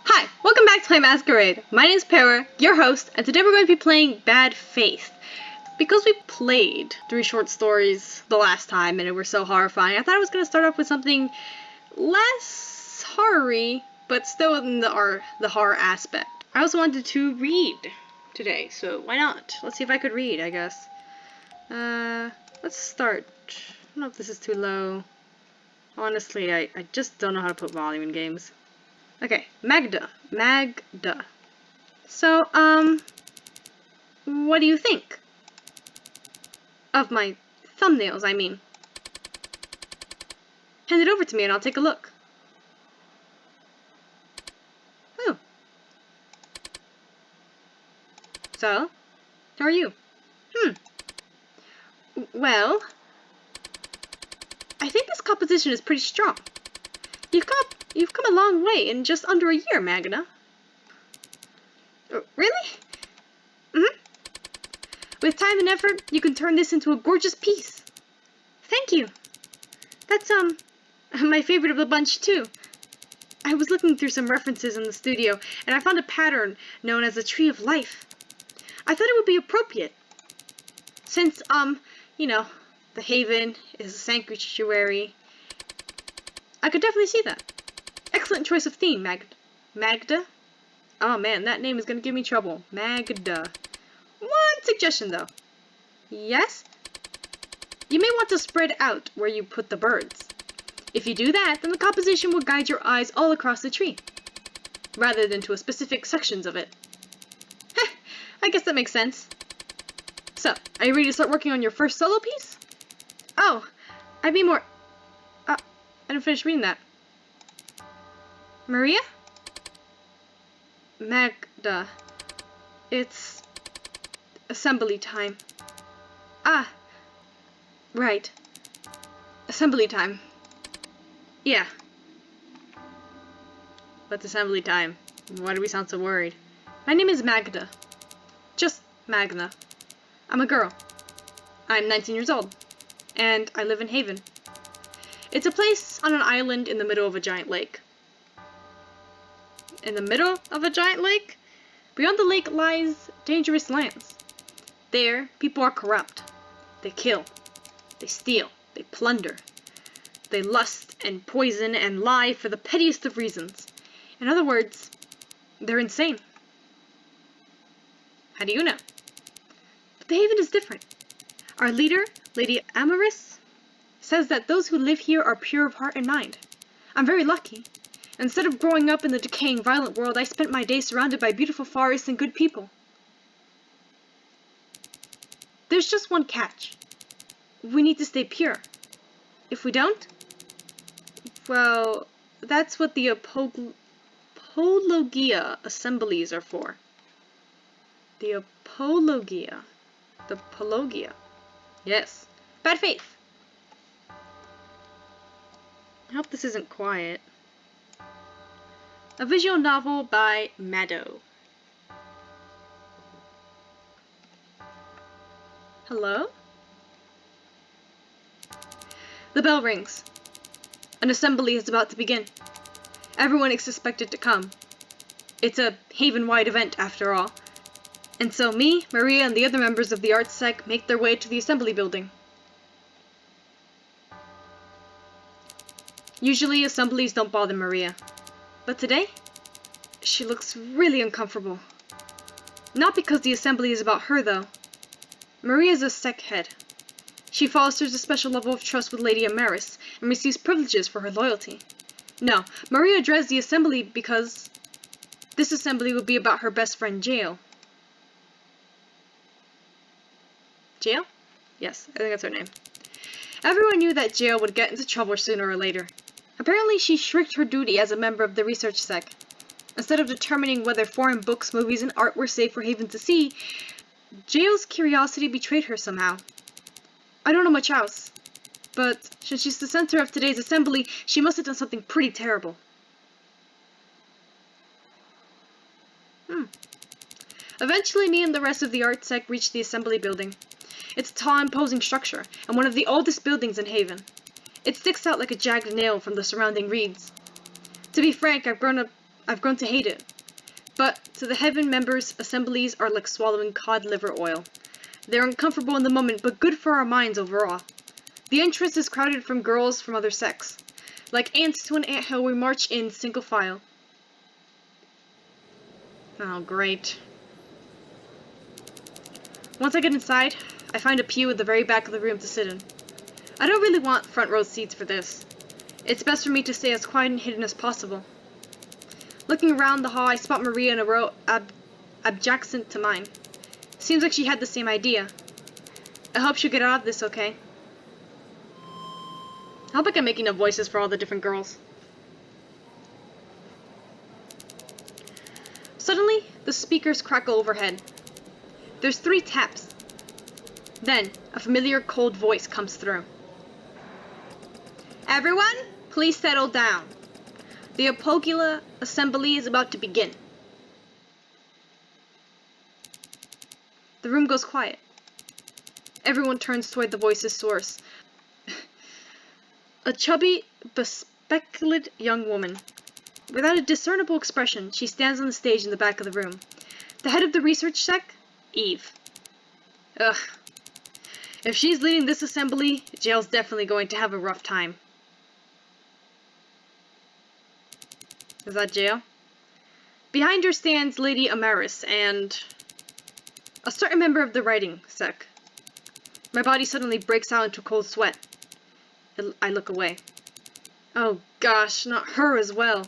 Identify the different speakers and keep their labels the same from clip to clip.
Speaker 1: Hi, welcome back to my Masquerade. My name is HeR, your host, and today we're going to be playing Bad Faith. Because we played 3 short stories the last time and it were so horrifying, I thought I was going to start off with something less horror-y, but still in the horror aspect. I also wanted to read today, so why not? Let's see if I could read, I guess. Let's start. I don't know if this is too low. Honestly, I just don't know how to put volume in games. Okay, Magda. So, what do you think? Of my thumbnails, I mean. Hand it over to me and I'll take a look. Oh. So, how are you? Well, I think this composition is pretty strong. You've come a long way in just under a year, Magda. Really? With time and effort, you can turn this into a gorgeous piece. Thank you. That's, my favorite of the bunch, too. I was looking through some references in the studio, and I found a pattern known as the Tree of Life. I thought it would be appropriate. Since, you know, the Haven is a sanctuary. I could definitely see that. Excellent choice of theme, Magda? Oh man, that name is gonna give me trouble. Magda. One suggestion though. Yes? You may want to spread out where you put the birds. If you do that, then the composition will guide your eyes all across the tree, rather than to a specific sections of it. Heh, I guess that makes sense. So, are you ready to start working on your first solo piece? Oh, I'd be more... I didn't finish reading that. Maria? Magda. It's assembly time. Ah. Right. Assembly time. Yeah. What's assembly time? Why do we sound so worried? My name is Magda. Just Magda. I'm a girl. I'm 19 years old. And I live in Haven. It's a place on an island in the middle of a giant lake. In the middle of a giant lake? Beyond the lake lies dangerous lands. There, people are corrupt. They kill. They steal. They plunder. They lust and poison and lie for the pettiest of reasons. In other words, they're insane. How do you know? But the Haven is different. Our leader, Lady Amaris, says that those who live here are pure of heart and mind. I'm very lucky. Instead of growing up in the decaying, violent world, I spent my days surrounded by beautiful forests and good people. There's just one catch. We need to stay pure. If we don't, well, that's what the apologia assemblies are for. The apologia. The apologia. Yes. Bad faith. I hope this isn't quiet. A visual novel by Maddo. Hello? The bell rings. An assembly is about to begin. Everyone is expected to come. It's a Haven-wide event, after all. And so me, Maria, and the other members of the Arts Sec make their way to the assembly building. Usually, assemblies don't bother Maria. But today, she looks really uncomfortable. Not because the assembly is about her, though. Maria's a sec head. She fosters a special level of trust with Lady Amaris and receives privileges for her loyalty. No, Maria dreads the assembly because this assembly would be about her best friend, Jael. Jael? Yes, I think that's her name. Everyone knew that Jael would get into trouble sooner or later. Apparently, she shirked her duty as a member of the research sec. Instead of determining whether foreign books, movies, and art were safe for Haven to see, Jael's curiosity betrayed her somehow. I don't know much else, but since she's the center of today's assembly, she must have done something pretty terrible. Eventually, me and the rest of the art sec reached the assembly building. It's a tall, imposing structure, and one of the oldest buildings in Haven. It sticks out like a jagged nail from the surrounding reeds. To be frank, I've grown up I've grown to hate it. But to the Heaven members, assemblies are like swallowing cod liver oil. They're uncomfortable in the moment, but good for our minds overall. The entrance is crowded from girls from other sects. Like ants to an anthill, we march in single file. Oh, great. Once I get inside, I find a pew at the very back of the room to sit in. I don't really want front row seats for this. It's best for me to stay as quiet and hidden as possible. Looking around the hall, I spot Maria in a row adjacent to mine. Seems like she had the same idea. I hope she'll get out of this okay. I hope I'm making up voices for all the different girls. Suddenly, the speakers crackle overhead. There's 3 taps. Then, a familiar cold voice comes through. Everyone, please settle down. The Apogula assembly is about to begin. The room goes quiet. Everyone turns toward the voice's source. A chubby, bespectacled young woman. Without a discernible expression, she stands on the stage in the back of the room. The head of the research sec? Eve. Ugh. If she's leading this assembly, Jail's definitely going to have a rough time. Is that Jail? Behind her stands Lady Amaris and a certain member of the writing sec. My body suddenly breaks out into a cold sweat. I look away. Oh gosh, not her as well.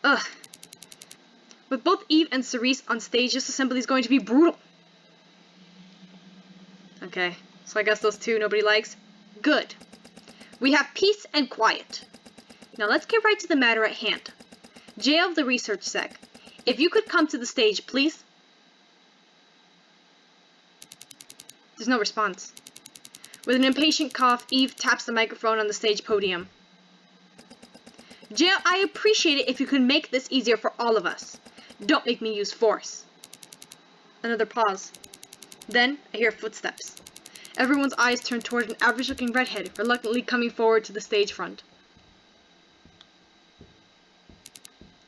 Speaker 1: Ugh. With both Eve and Cerise on stage, this assembly is going to be brutal. Okay, so I guess those 2 nobody likes. Good. We have peace and quiet. Now let's get right to the matter at hand. Jail of the research sec. If you could come to the stage, please. There's no response. With an impatient cough, Eve taps the microphone on the stage podium. Jail, I appreciate it if you could make this easier for all of us. Don't make me use force. Another pause. Then, I hear footsteps. Everyone's eyes turn toward an average-looking redhead reluctantly coming forward to the stage front.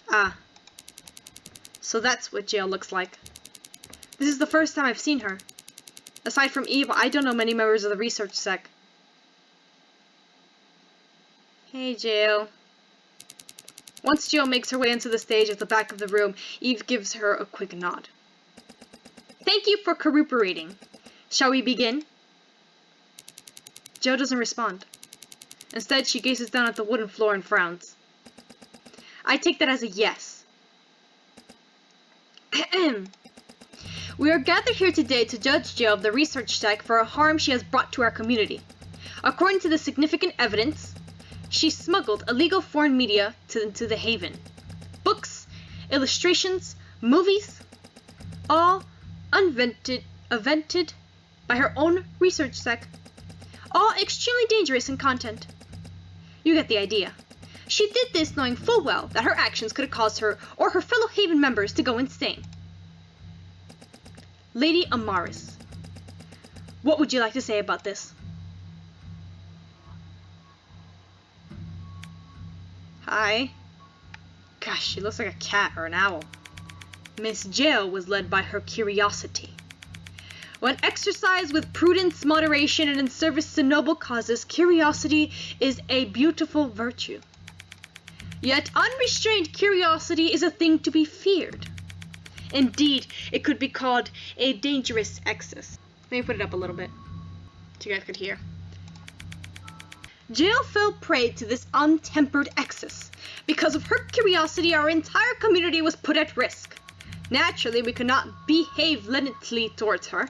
Speaker 1: Ah. So that's what Jail looks like. This is the first time I've seen her. Aside from Eve, I don't know many members of the research sec. Hey, Jail. Once Jill makes her way into the stage at the back of the room, Eve gives her a quick nod. Thank you for cooperating. Shall we begin? Jill doesn't respond. Instead, she gazes down at the wooden floor and frowns. I take that as a yes. We are gathered here today to judge Jill of the research sec for a harm she has brought to our community. According to the significant evidence, she smuggled illegal foreign media into the Haven. Books, illustrations, movies, all invented by her own research sec. All extremely dangerous in content. You get the idea. She did this knowing full well that her actions could have caused her or her fellow Haven members to go insane. Lady Amaris, what would you like to say about this? Hi. Gosh, she looks like a cat or an owl. Miss Jill was led by her curiosity. When exercised with prudence, moderation, and in service to noble causes, curiosity is a beautiful virtue. Yet unrestrained curiosity is a thing to be feared. Indeed, it could be called a dangerous excess. Let me put it up a little bit so you guys could hear. Jill fell prey to this untempered excess. Because of her curiosity, our entire community was put at risk. Naturally, we could not behave leniently towards her.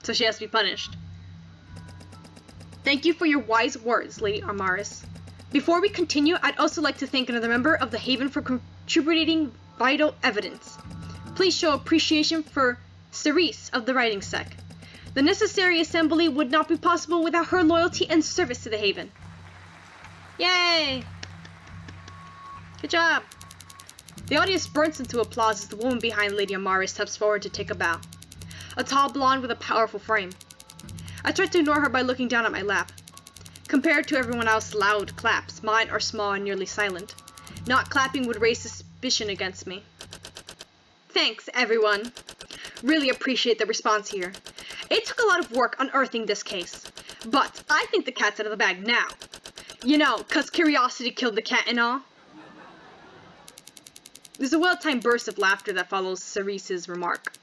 Speaker 1: So she has to be punished. Thank you for your wise words, Lady Amaris. Before we continue, I'd also like to thank another member of the Haven for contributing vital evidence. Please show appreciation for Cerise of the writing sec. The necessary assembly would not be possible without her loyalty and service to the Haven. Yay! Good job! The audience bursts into applause as the woman behind Lady Amaris steps forward to take a bow. A tall blonde with a powerful frame. I tried to ignore her by looking down at my lap. Compared to everyone else, loud claps. Mine are small and nearly silent. Not clapping would raise suspicion against me. Thanks, everyone. Really appreciate the response here. It took a lot of work unearthing this case, but I think the cat's out of the bag now. You know, 'cause curiosity killed the cat and all. There's a well-timed burst of laughter that follows Cerise's remark,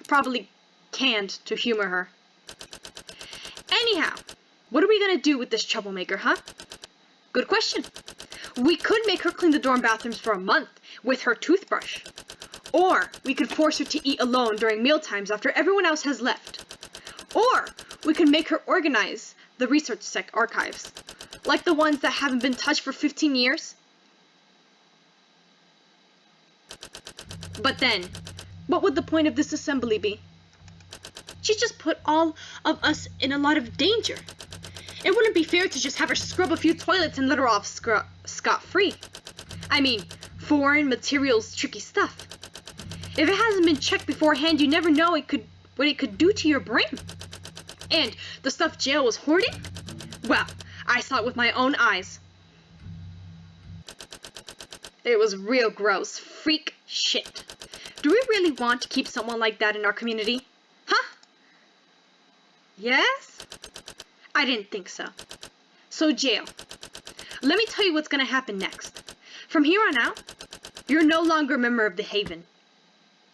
Speaker 1: probably canned to humor her. Anyhow, what are we gonna do with this troublemaker, huh? Good question. We could make her clean the dorm bathrooms for a month with her toothbrush. Or we could force her to eat alone during mealtimes after everyone else has left. Or we could make her organize the research archives, like the ones that haven't been touched for 15 years. But then, what would the point of this assembly be? She'd just put all of us in a lot of danger. It wouldn't be fair to just have her scrub a few toilets and let her off scot-free. I mean, foreign materials, tricky stuff. If it hasn't been checked beforehand, you never know what it could do to your brain. And the stuff Jail was hoarding? Well, I saw it with my own eyes. It was real gross. Freak shit. Do we really want to keep someone like that in our community? Huh? Yes? I didn't think so. So Jail, let me tell you what's gonna happen next. From here on out, you're no longer a member of the Haven.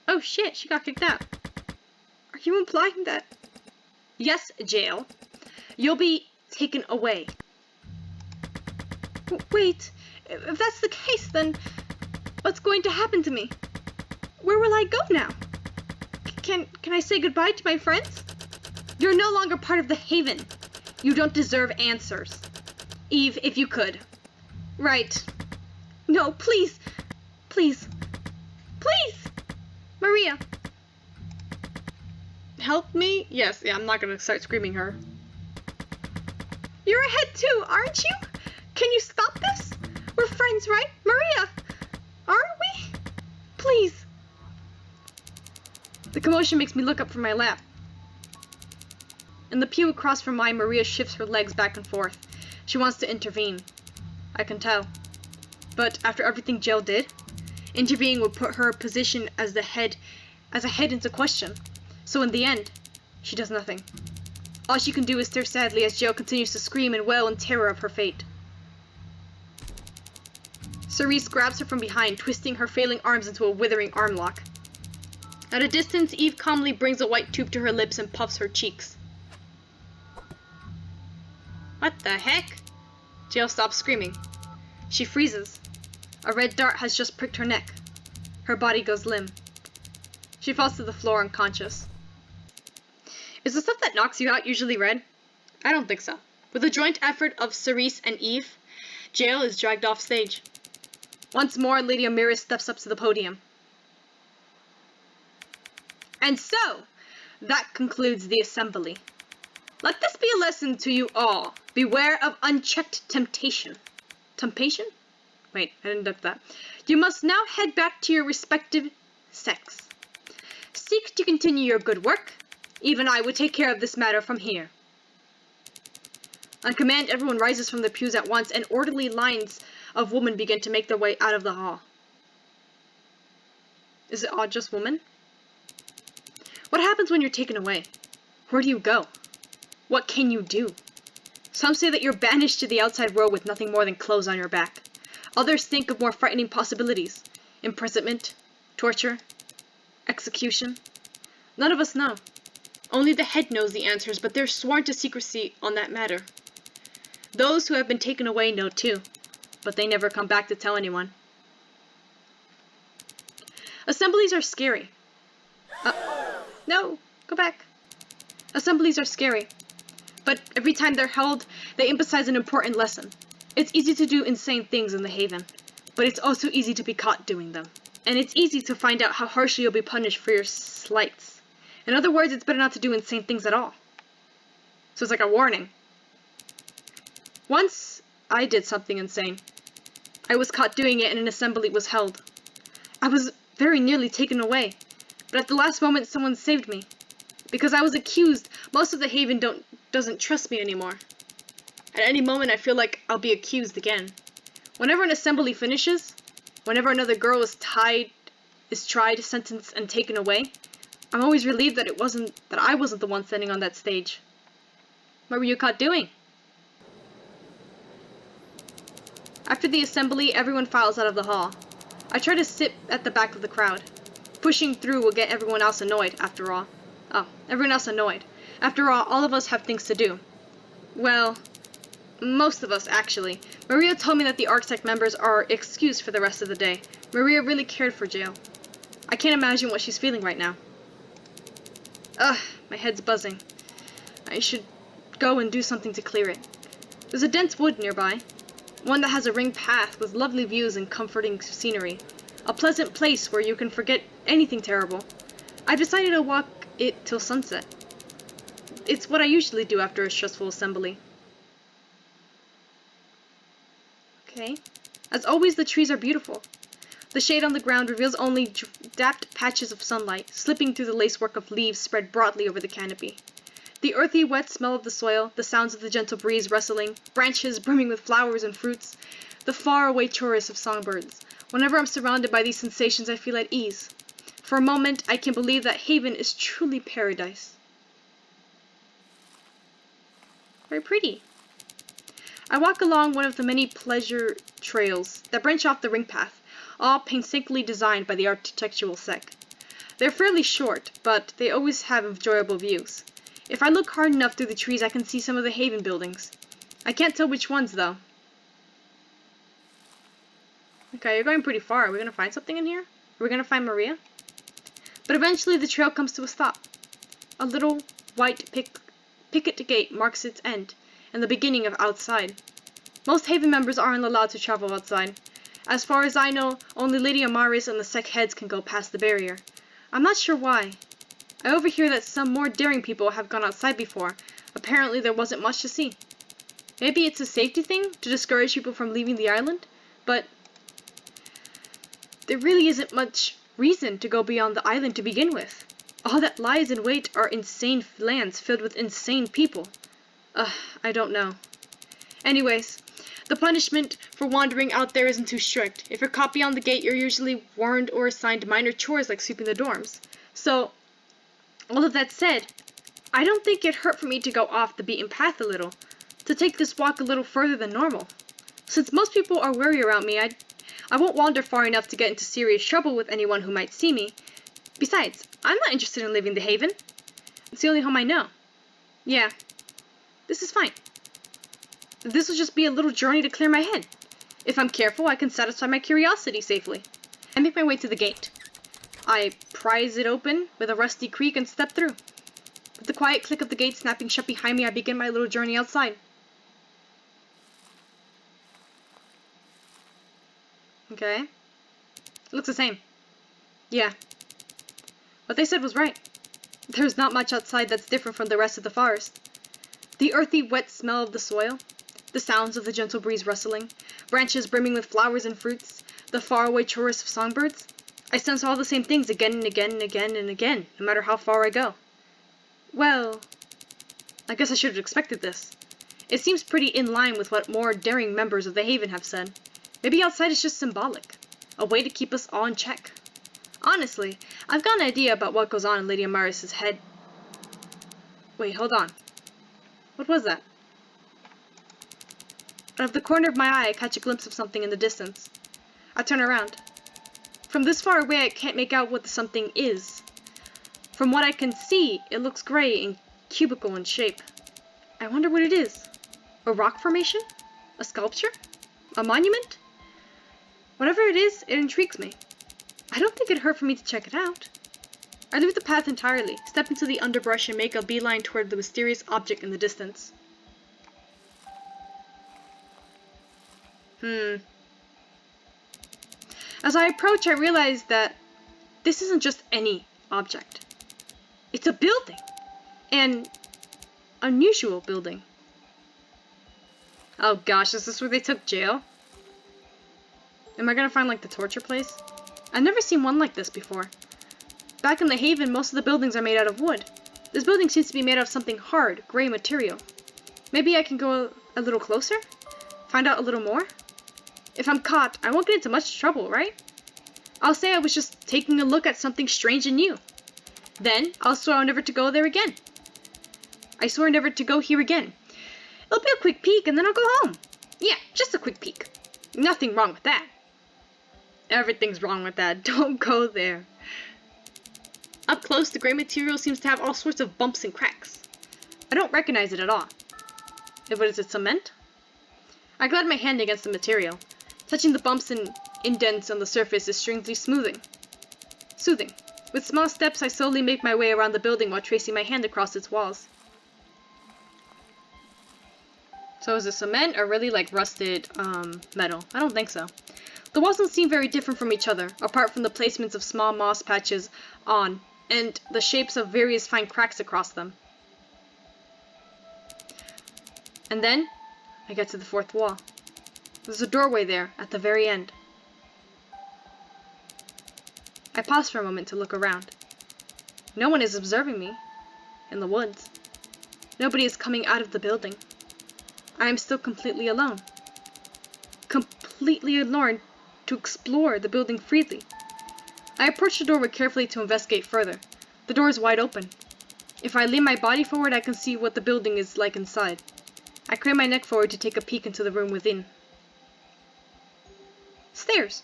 Speaker 1: Oh shit, she got kicked out. Are you implying that? Yes, Jail. You'll be taken away. Wait, if that's the case, then what's going to happen to me? Where will I go now? Can I say goodbye to my friends? You're no longer part of the Haven. You don't deserve answers. Eve, if you could. Right. No, please. Please. Please! Maria. Help me? Yes, yeah, I'm not gonna start screaming her. You're ahead too, aren't you? Can you stop this? We're friends, right? Maria! Aren't we? Please. The commotion makes me look up from my lap. In the pew across from mine, Maria shifts her legs back and forth. She wants to intervene. I can tell. But after everything Jill did, intervening would put her position as a head into question. So in the end, she does nothing. All she can do is stare sadly as Jill continues to scream and wail in terror of her fate. Cerise grabs her from behind, twisting her failing arms into a withering arm lock. At a distance, Eve calmly brings a white tube to her lips and puffs her cheeks. What the heck? Jill stops screaming. She freezes. A red dart has just pricked her neck. Her body goes limp. She falls to the floor unconscious. Is the stuff that knocks you out usually red? I don't think so. With the joint effort of Cerise and Eve, Jill is dragged off stage. Once more, Lady Amiris steps up to the podium. And so, that concludes the assembly. Let this be a lesson to you all. Beware of unchecked temptation. Temptation? Wait, I didn't look that. You must now head back to your respective sects. Seek to continue your good work. Even I would take care of this matter from here. On command, everyone rises from their pews at once, and orderly lines of women begin to make their way out of the hall. Is it all just women? What happens when you're taken away? Where do you go? What can you do? Some say that you're banished to the outside world with nothing more than clothes on your back. Others think of more frightening possibilities. Imprisonment, torture, execution. None of us know. Only the head knows the answers, but they're sworn to secrecy on that matter. Those who have been taken away know too, but they never come back to tell anyone. Assemblies are scary. No, go back. Assemblies are scary. But every time they're held, they emphasize an important lesson. It's easy to do insane things in the Haven, but it's also easy to be caught doing them. And it's easy to find out how harshly you'll be punished for your slights. In other words, it's better not to do insane things at all. So it's like a warning. Once, I did something insane. I was caught doing it and an assembly was held. I was very nearly taken away, but at the last moment someone saved me. Because I was accused, most of the Haven doesn't trust me anymore. At any moment I feel like I'll be accused again. Whenever an assembly finishes, whenever another girl is tried, sentenced, and taken away, I'm always relieved that I wasn't the one standing on that stage. What were you caught doing? After the assembly, everyone files out of the hall. I try to sit at the back of the crowd. Pushing through will get everyone else annoyed, after all. Everyone else annoyed. After all of us have things to do. Well, most of us, actually. Maria told me that the Architect members are excused for the rest of the day. Maria really cared for Jail. I can't imagine what she's feeling right now. My head's buzzing. I should go and do something to clear it. There's a dense wood nearby. One that has a ringed path with lovely views and comforting scenery. A pleasant place where you can forget anything terrible. I've decided to walk it till sunset. It's what I usually do after a stressful assembly. Okay. As always, the trees are beautiful. The shade on the ground reveals only dapped patches of sunlight, slipping through the lacework of leaves spread broadly over the canopy. The earthy, wet smell of the soil, the sounds of the gentle breeze rustling, branches brimming with flowers and fruits, the far-away chorus of songbirds. Whenever I'm surrounded by these sensations, I feel at ease. For a moment, I can believe that Haven is truly paradise. Very pretty. I walk along one of the many pleasure trails that branch off the ring path, all painstakingly designed by the architectural sec. They're fairly short, but they always have enjoyable views. If I look hard enough through the trees, I can see some of the Haven buildings. I can't tell which ones, though. Okay, you're going pretty far. Are we going to find something in here? Are we going to find Maria? But eventually the trail comes to a stop. A little white picket gate marks its end, and the beginning of outside. Most Haven members aren't allowed to travel outside. As far as I know, only Lady Amaris and the sec heads can go past the barrier. I'm not sure why. I overhear that some more daring people have gone outside before. Apparently there wasn't much to see. Maybe it's a safety thing to discourage people from leaving the island, but there really isn't much reason to go beyond the island to begin with. All that lies in wait are insane lands filled with insane people. I don't know. Anyways, the punishment for wandering out there isn't too strict. If you're caught beyond the gate, you're usually warned or assigned minor chores like sweeping the dorms. So, all of that said, I don't think it hurt for me to go off the beaten path a little, to take this walk a little further than normal. Since most people are wary around me, I won't wander far enough to get into serious trouble with anyone who might see me. Besides, I'm not interested in leaving the Haven. It's the only home I know. Yeah, this is fine. This will just be a little journey to clear my head. If I'm careful, I can satisfy my curiosity safely. I make my way to the gate. I prise it open with a rusty creak and step through. With the quiet click of the gate snapping shut behind me, I begin my little journey outside. Okay. It looks the same. Yeah. What they said was right. There's not much outside that's different from the rest of the forest. The earthy, wet smell of the soil, the sounds of the gentle breeze rustling, branches brimming with flowers and fruits, the faraway chorus of songbirds. I sense all the same things again and again and again and again, no matter how far I go. Well, I guess I should have expected this. It seems pretty in line with what more daring members of the Haven have said. Maybe outside is just symbolic, a way to keep us all in check. Honestly, I've got an idea about what goes on in Lady Amaris' head. Wait, hold on. What was that? Out of the corner of my eye, I catch a glimpse of something in the distance. I turn around. From this far away, I can't make out what the something is. From what I can see, it looks gray and cubical in shape. I wonder what it is. A rock formation? A sculpture? A monument? Whatever it is, it intrigues me. I don't think it'd hurt for me to check it out. I leave the path entirely, step into the underbrush, and make a beeline toward the mysterious object in the distance. As I approach, I realize that this isn't just any object. It's a building. An unusual building. Oh gosh, is this where they took Jail? Am I gonna find like the torture place? I've never seen one like this before. Back in the Haven, most of the buildings are made out of wood. This building seems to be made out of something hard, gray material. Maybe I can go a little closer? Find out a little more? If I'm caught, I won't get into much trouble, right? I'll say I was just taking a look at something strange and new. Then, I'll swear never to go there again. I swear never to go here again. It'll be a quick peek and then I'll go home. Yeah, just a quick peek. Nothing wrong with that. Everything's wrong with that. Don't go there. Up close, the gray material seems to have all sorts of bumps and cracks. I don't recognize it at all. What is it, cement? I glide my hand against the material. Touching the bumps and indents on the surface is strangely soothing. With small steps, I slowly make my way around the building while tracing my hand across its walls. So is it cement or really like rusted metal? I don't think so. The walls don't seem very different from each other, apart from the placements of small moss patches on, and the shapes of various fine cracks across them. And then, I get to the fourth wall. There's a doorway there, at the very end. I pause for a moment to look around. No one is observing me. In the woods. Nobody is coming out of the building. I am still completely alone. Completely alone to explore the building freely. I approach the doorway carefully to investigate further. The door is wide open. If I lean my body forward, I can see what the building is like inside. I crane my neck forward to take a peek into the room within. Stairs.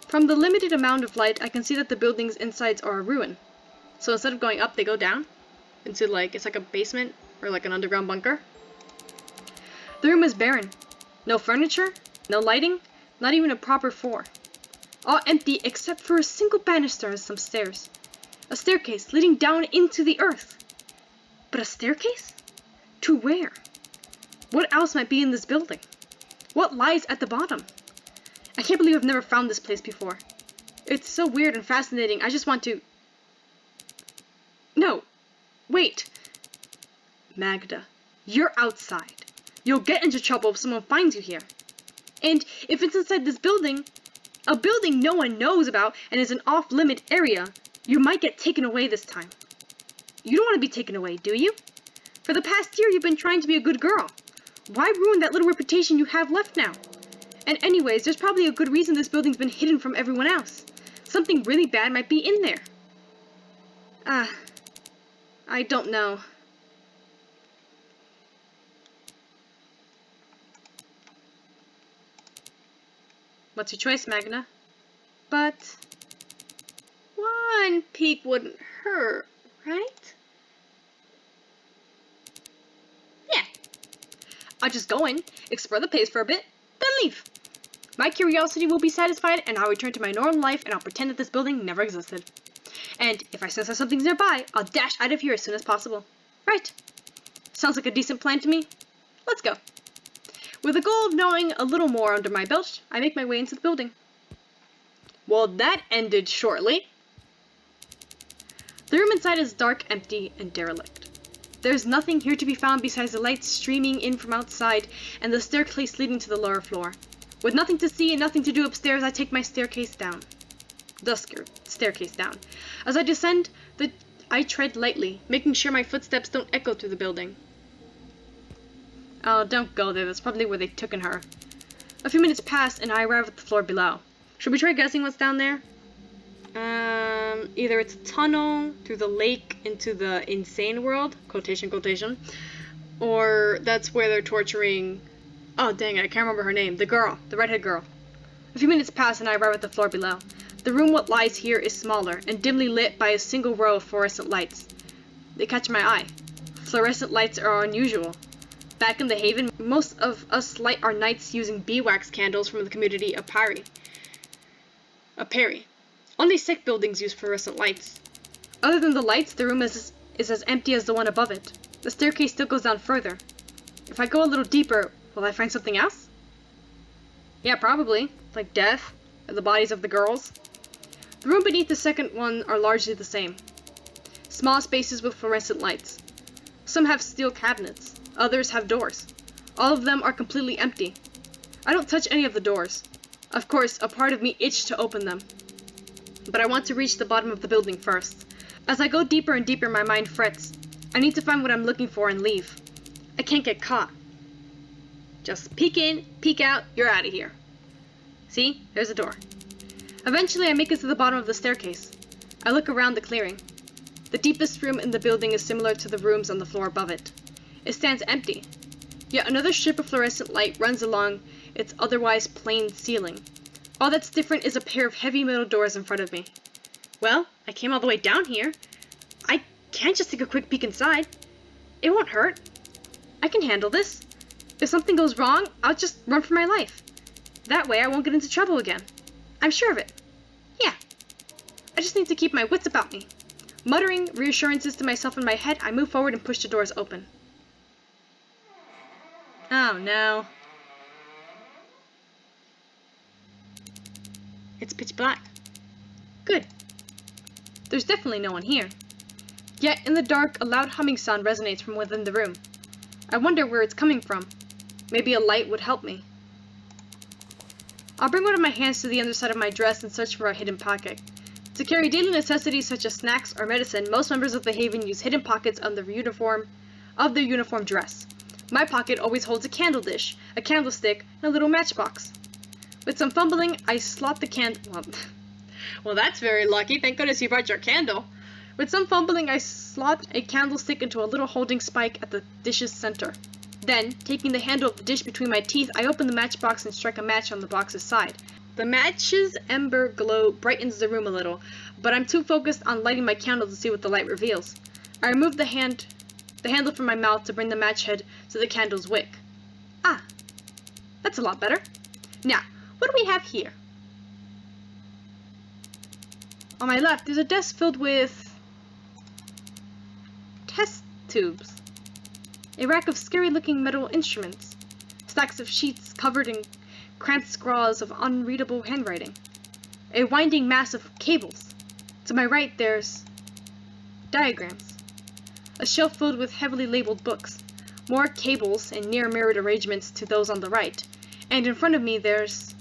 Speaker 1: From the limited amount of light, I can see that the building's insides are a ruin. So instead of going up, they go down into it's like a basement or like an underground bunker. The room is barren. No furniture, no lighting, not even a proper floor. All empty except for a single banister and some stairs. A staircase leading down into the earth. But a staircase? To where? What else might be in this building? What lies at the bottom? I can't believe I've never found this place before. It's so weird and fascinating, I just want to... No. Wait. Magda, you're outside. You'll get into trouble if someone finds you here. And if it's inside this building, a building no one knows about and is an off-limit area, you might get taken away this time. You don't want to be taken away, do you? For the past year, you've been trying to be a good girl. Why ruin that little reputation you have left now? And anyways, there's probably a good reason this building's been hidden from everyone else. Something really bad might be in there. I don't know. What's your choice, Magna? But one peek wouldn't hurt, right? Yeah. I'll just go in, explore the place for a bit, then leave. My curiosity will be satisfied, and I'll return to my normal life, and I'll pretend that this building never existed. And if I sense that something's nearby, I'll dash out of here as soon as possible. Right. Sounds like a decent plan to me. Let's go. With the goal of knowing a little more under my belt, I make my way into the building. Well, that ended shortly. The room inside is dark, empty, and derelict. There's nothing here to be found besides the lights streaming in from outside and the staircase leading to the lower floor. With nothing to see and nothing to do upstairs, I take my staircase down. Staircase down. As I descend, I tread lightly, making sure my footsteps don't echo through the building. Oh, don't go there. That's probably where they took HeR. A few minutes pass, and I arrive at the floor below. Should we try guessing what's down there? Either it's a tunnel through the lake into the insane world, quotation, or that's where they're torturing... Oh, dang it, I can't remember her name. The girl, the redhead girl. A few minutes pass, and I arrive at the floor below. The room what lies here is smaller, and dimly lit by a single row of fluorescent lights. They catch my eye. Fluorescent lights are unusual. Back in the Haven, most of us light our nights using beeswax candles from the community of Perry. Only sick buildings use fluorescent lights. Other than the lights, the room is as empty as the one above it. The staircase still goes down further. If I go a little deeper, will I find something else? Yeah, probably. Like death, or the bodies of the girls. The room beneath the second one are largely the same. Small spaces with fluorescent lights. Some have steel cabinets. Others have doors. All of them are completely empty. I don't touch any of the doors. Of course, a part of me itched to open them. But I want to reach the bottom of the building first. As I go deeper and deeper, my mind frets. I need to find what I'm looking for and leave. I can't get caught. Just peek in, peek out, you're out of here. See? There's a door. Eventually, I make it to the bottom of the staircase. I look around the clearing. The deepest room in the building is similar to the rooms on the floor above it. It stands empty. Yet another strip of fluorescent light runs along its otherwise plain ceiling. All that's different is a pair of heavy metal doors in front of me. Well, I came all the way down here. I can't just take a quick peek inside. It won't hurt. I can handle this. If something goes wrong, I'll just run for my life. That way I won't get into trouble again. I'm sure of it. Yeah. I just need to keep my wits about me. Muttering reassurances to myself in my head, I move forward and push the doors open. Oh no. It's pitch black. Good. There's definitely no one here. Yet, in the dark, a loud humming sound resonates from within the room. I wonder where it's coming from. Maybe a light would help me. I'll bring one of my hands to the underside of my dress and search for a hidden pocket. To carry daily necessities such as snacks or medicine, most members of the Haven use hidden pockets on the uniform dress. My pocket always holds a candle dish, a candlestick, and a little matchbox. With some fumbling, I slot the candle. Well, that's very lucky. Thank goodness you brought your candle. With some fumbling, I slot a candlestick into a little holding spike at the dish's center. Then, taking the handle of the dish between my teeth, I open the matchbox and strike a match on the box's side. The match's ember glow brightens the room a little, but I'm too focused on lighting my candle to see what the light reveals. I remove the handle from my mouth to bring the match head to the candle's wick. Ah, that's a lot better. Now, what do we have here? On my left, there's a desk filled with test tubes, a rack of scary-looking metal instruments, stacks of sheets covered in cramped scrawls of unreadable handwriting, a winding mass of cables. To my right, there's diagrams, a shelf filled with heavily labeled books, more cables and near-mirrored arrangements to those on the right, and in front of me there's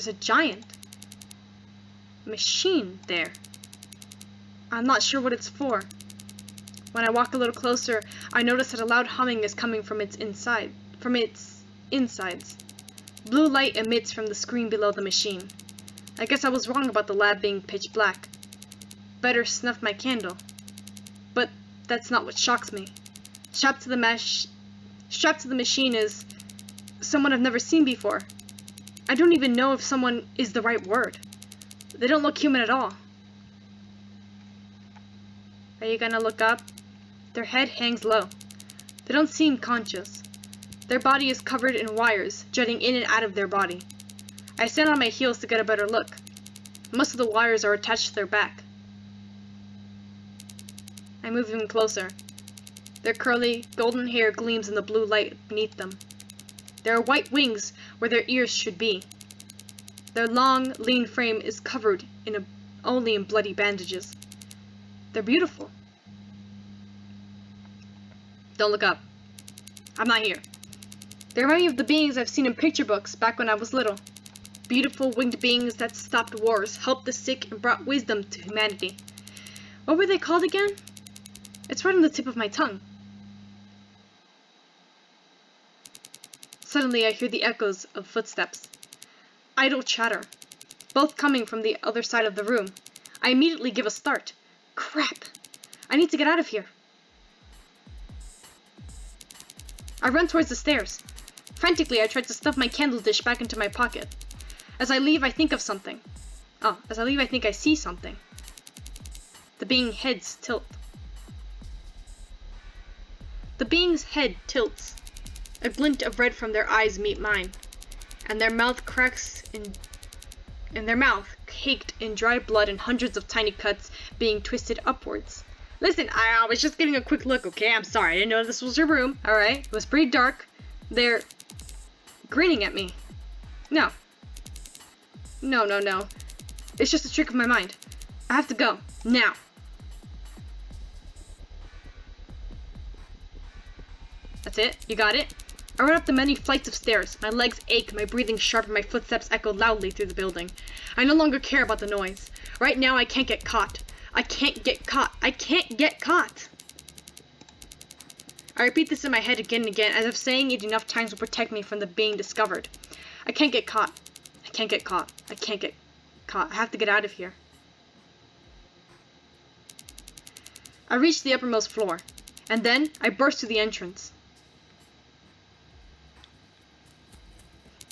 Speaker 1: a giant machine there. I'm not sure what it's for. When I walk a little closer, I notice that a loud humming is coming from its insides. Blue light emits from the screen below the machine. I guess I was wrong about the lab being pitch black. Better snuff my candle. But that's not what shocks me. Strapped to the machine is someone I've never seen before. I don't even know if someone is the right word. They don't look human at all. Are you gonna look up? Their head hangs low. They don't seem conscious. Their body is covered in wires, jutting in and out of their body. I stand on my heels to get a better look. Most of the wires are attached to their back. I move even closer. Their curly, golden hair gleams in the blue light beneath them. There are white wings where their ears should be. Their long, lean frame is covered only in bloody bandages. They're beautiful. Don't look up. I'm not here. They remind me of the beings I've seen in picture books back when I was little. Beautiful winged beings that stopped wars, helped the sick, and brought wisdom to humanity. What were they called again? It's right on the tip of my tongue. Suddenly I hear the echoes of footsteps. Idle chatter, both coming from the other side of the room. I immediately give a start. Crap! I need to get out of here. I run towards the stairs. Frantically, I try to stuff my candle dish back into my pocket. As I leave, I think of something. I think I see something. The being's heads tilt. The being's head tilts. A glint of red from their eyes meet mine, and their mouth cracks in their mouth, caked in dry blood and hundreds of tiny cuts being twisted upwards. Listen, I was just getting a quick look, okay? I'm sorry, I didn't know this was your room, alright? It was pretty dark. They're grinning at me. No. No. It's just a trick of my mind. I have to go. Now. That's it? You got it? I run up the many flights of stairs. My legs ache, my breathing sharp, and my footsteps echo loudly through the building. I no longer care about the noise. Right now, I can't get caught. I can't get caught. I can't get caught. I repeat this in my head again and again, as if saying it enough times will protect me from the being discovered. I can't get caught. I can't get caught. I can't get caught. I have to get out of here. I reach the uppermost floor, and then I burst through the entrance.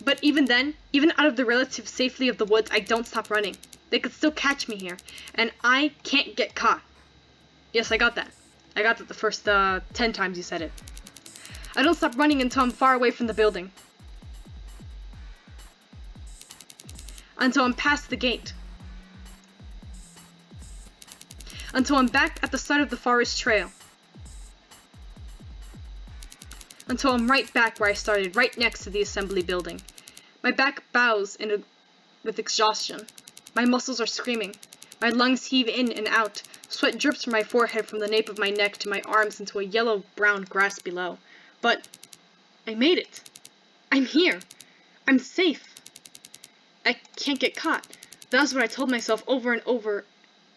Speaker 1: But even then, even out of the relative safety of the woods, I don't stop running. They could still catch me here, and I can't get caught. Yes, I got that. I got that the first 10 times you said it. I don't stop running until I'm far away from the building. Until I'm past the gate. Until I'm back at the start of the forest trail. Until I'm right back where I started, right next to the assembly building. My back bows with exhaustion. My muscles are screaming. My lungs heave in and out. Sweat drips from my forehead from the nape of my neck to my arms into a yellow-brown grass below. But I made it. I'm here. I'm safe. I can't get caught. That's what I told myself over and over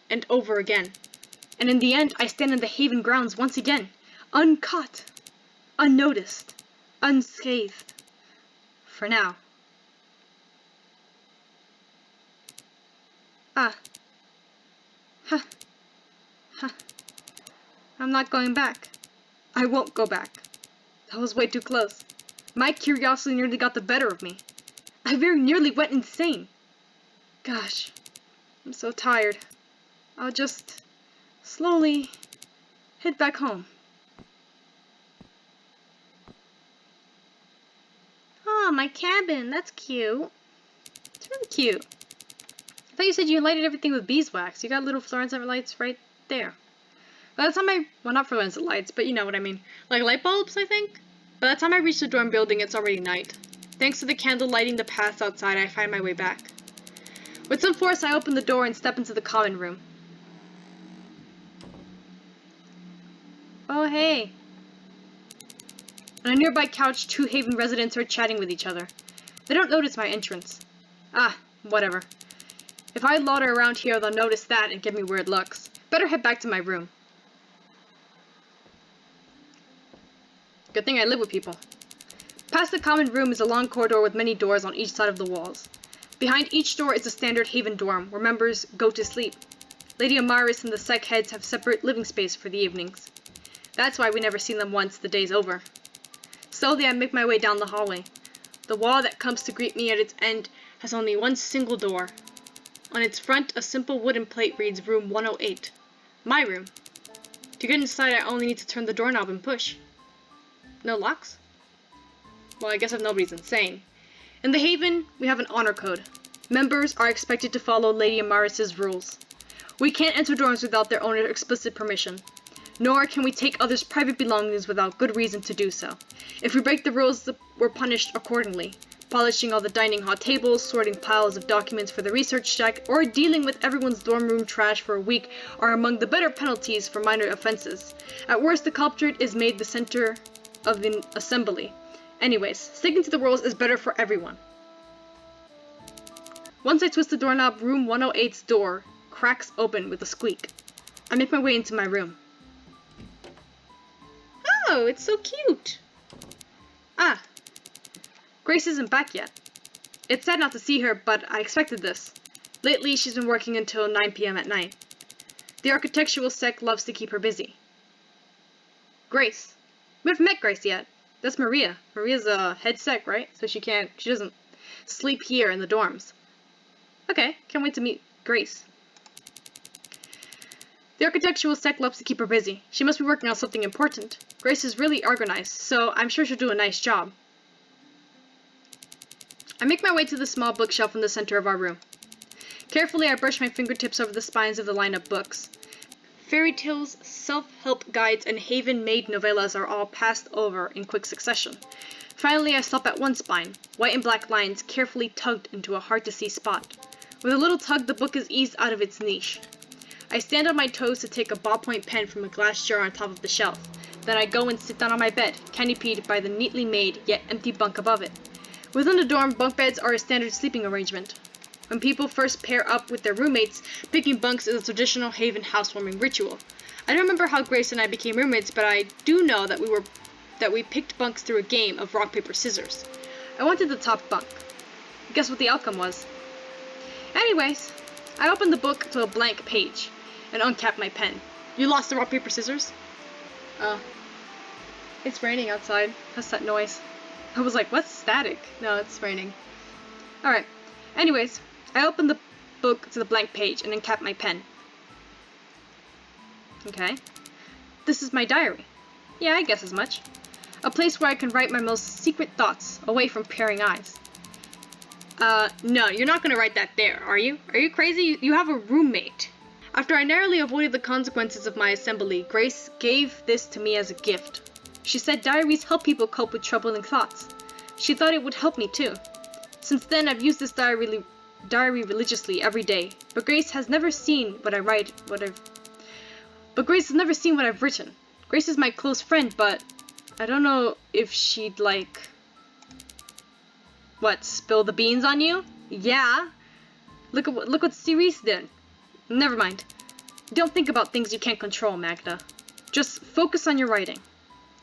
Speaker 1: and over again. And in the end, I stand in the Haven grounds once again, uncaught, unnoticed, unscathed. For now. I'm not going back. I won't go back. That was way too close. My curiosity nearly got the better of me. I very nearly went insane. Gosh, I'm so tired. I'll just slowly head back home. Oh, my cabin. That's cute. It's really cute. I thought you said you lighted everything with beeswax. You got little fluorescent lights right there. By the time well, not fluorescent lights, but you know what I mean. Like light bulbs, I think? By the time I reach the dorm building, it's already night. Thanks to the candle lighting the paths outside, I find my way back. With some force, I open the door and step into the common room. Oh, hey. On a nearby couch, 2 Haven residents are chatting with each other. They don't notice my entrance. Ah, whatever. If I loiter around here, they'll notice that and give me weird looks. Better head back to my room. Good thing I live with people. Past the common room is a long corridor with many doors on each side of the walls. Behind each door is a standard Haven dorm, where members go to sleep. Lady Amaris and the sec heads have separate living space for the evenings. That's why we never see them once the day's over. Slowly I make my way down the hallway. The wall that comes to greet me at its end has only one single door. On its front, a simple wooden plate reads Room 108. My room. To get inside, I only need to turn the doorknob and push. No locks? Well, I guess if nobody's insane. In the Haven, we have an honor code. Members are expected to follow Lady Amaris' rules. We can't enter dorms without their owner's explicit permission. Nor can we take others' private belongings without good reason to do so. If we break the rules, we're punished accordingly. Polishing all the dining hall tables, sorting piles of documents for the research deck, or dealing with everyone's dorm room trash for a week are among the better penalties for minor offenses. At worst, the culprit is made the center of the assembly. Anyways, sticking to the rules is better for everyone. Once I twist the doorknob, Room 108's door cracks open with a squeak. I make my way into my room. Oh, it's so cute! Ah, Grace isn't back yet. It's sad not to see her, but I expected this. Lately, she's been working until 9 p.m. at night. The architectural sec loves to keep her busy. Grace. We haven't met Grace yet. That's Maria. Maria's a head sec, right? So she doesn't sleep here in the dorms. Okay, can't wait to meet Grace. The architectural sec loves to keep her busy. She must be working on something important. Grace is really organized, so I'm sure she'll do a nice job. I make my way to the small bookshelf in the center of our room. Carefully, I brush my fingertips over the spines of the lineup books. Fairy tales, self-help guides, and Haven-made novellas are all passed over in quick succession. Finally, I stop at one spine, white and black lines carefully tugged into a hard-to-see spot. With a little tug, the book is eased out of its niche. I stand on my toes to take a ballpoint pen from a glass jar on top of the shelf. Then I go and sit down on my bed, canopied by the neatly made, yet empty bunk above it. Within the dorm, bunk beds are a standard sleeping arrangement. When people first pair up with their roommates, picking bunks is a traditional Haven housewarming ritual. I don't remember how Grace and I became roommates, but I do know that we picked bunks through a game of rock, paper, scissors. I wanted the top bunk. Guess what the outcome was? Anyways, I opened the book to a blank page and uncapped my pen. You lost the rock, paper, scissors? Oh. It's raining outside. What's that noise? I was like, what's static? No, it's raining. Alright. Anyways, I opened the book to the blank page and uncapped my pen. Okay. This is my diary. Yeah, I guess as much. A place where I can write my most secret thoughts, away from peering eyes. No, you're not gonna write that there, are you? Are you crazy? You have a roommate. After I narrowly avoided the consequences of my assembly, Grace gave this to me as a gift. She said diaries help people cope with troubling thoughts. She thought it would help me too. Since then, I've used this diary religiously every day, but Grace has never seen what I've written. Grace is my close friend, but I don't know if she'd like... What, spill the beans on you? Yeah. Look what Cerise did. Never mind. Don't think about things you can't control, Magda. Just focus on your writing.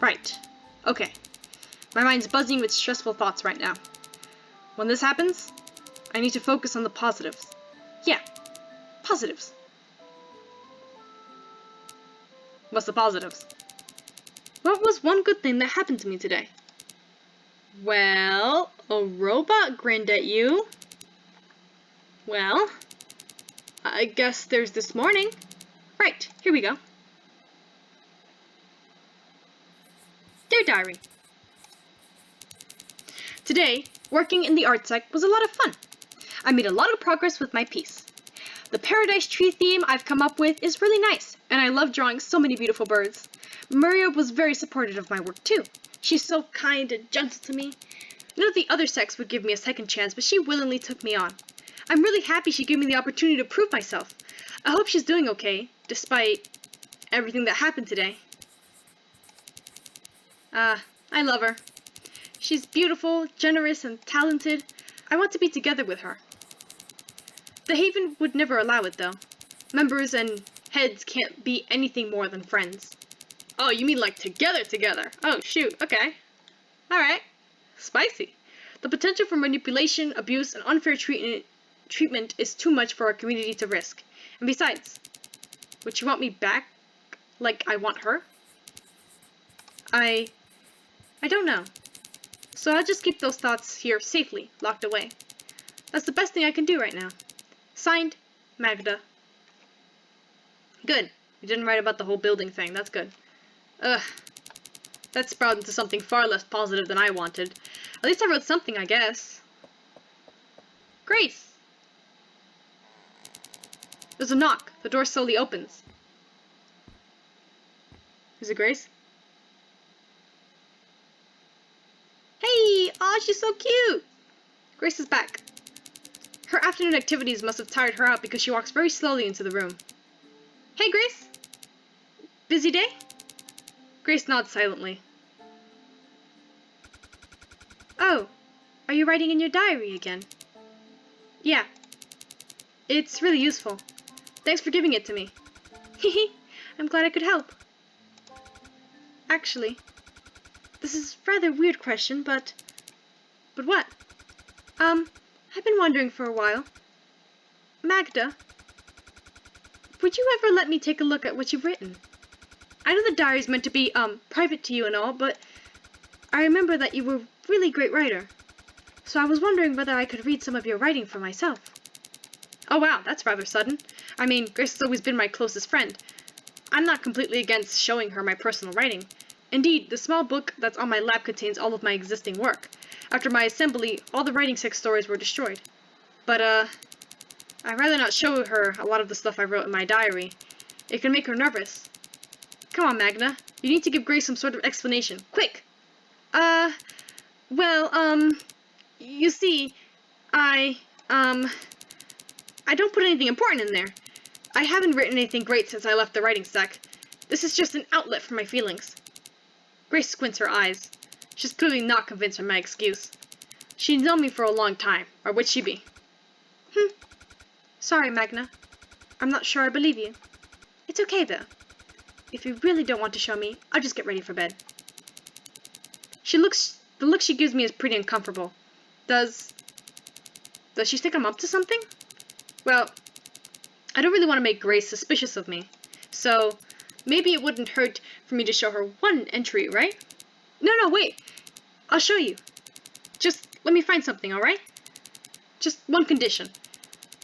Speaker 1: Right. Okay. My mind's buzzing with stressful thoughts right now. When this happens, I need to focus on the positives. Yeah, positives. What's the positives? What was one good thing that happened to me today? Well, a robot grinned at you. Well, I guess there's this morning. Right, here we go. Dear Diary. Today, working in the art sec was a lot of fun. I made a lot of progress with my piece. The paradise tree theme I've come up with is really nice, and I love drawing so many beautiful birds. Maria was very supportive of my work too. She's so kind and gentle to me. None of the other sex would give me a second chance, but she willingly took me on. I'm really happy she gave me the opportunity to prove myself. I hope she's doing okay, despite everything that happened today. I love her. She's beautiful, generous, and talented. I want to be together with her. The Haven would never allow it, though. Members and heads can't be anything more than friends. Oh, you mean like together? Oh, shoot, okay. Alright. Spicy. The potential for manipulation, abuse, and unfair treatment is too much for our community to risk. And besides, would she want me back like I want her? I don't know. So I'll just keep those thoughts here safely, locked away. That's the best thing I can do right now. Signed, Magda. Good. You didn't write about the whole building thing. That's good. Ugh. That sprouted into something far less positive than I wanted. At least I wrote something, I guess. Grace! There's a knock. The door slowly opens. Is it Grace? Hey! Aw, she's so cute! Grace is back. Her afternoon activities must have tired her out because she walks very slowly into the room. Hey, Grace! Busy day? Grace nods silently. Oh, are you writing in your diary again? Yeah. It's really useful. Thanks for giving it to me. Hehe, I'm glad I could help. Actually, this is a rather weird question, but what? I've been wondering for a while. Magda, would you ever let me take a look at what you've written? I know the diary's meant to be, private to you and all, but I remember that you were a really great writer. So I was wondering whether I could read some of your writing for myself. Oh wow, that's rather sudden. I mean, Grace has always been my closest friend. I'm not completely against showing her my personal writing. Indeed, the small book that's on my lap contains all of my existing work. After my assembly, all the writing sex stories were destroyed. But, I'd rather not show her a lot of the stuff I wrote in my diary. It can make her nervous. Come on, Magna. You need to give Grace some sort of explanation. Quick! You see, I don't put anything important in there. I haven't written anything great since I left the writing sec. This is just an outlet for my feelings. Grace squints her eyes. She's clearly not convinced by my excuse. She's known me for a long time, or would she be? Sorry, Magna. I'm not sure I believe you. It's okay, though. If you really don't want to show me, I'll just get ready for bed. The look she gives me is pretty uncomfortable. Does she think I'm up to something? Well, I don't really want to make Grace suspicious of me. So, maybe it wouldn't hurt for me to show her one entry, right? No, wait. I'll show you. Just let me find something, alright? Just one condition.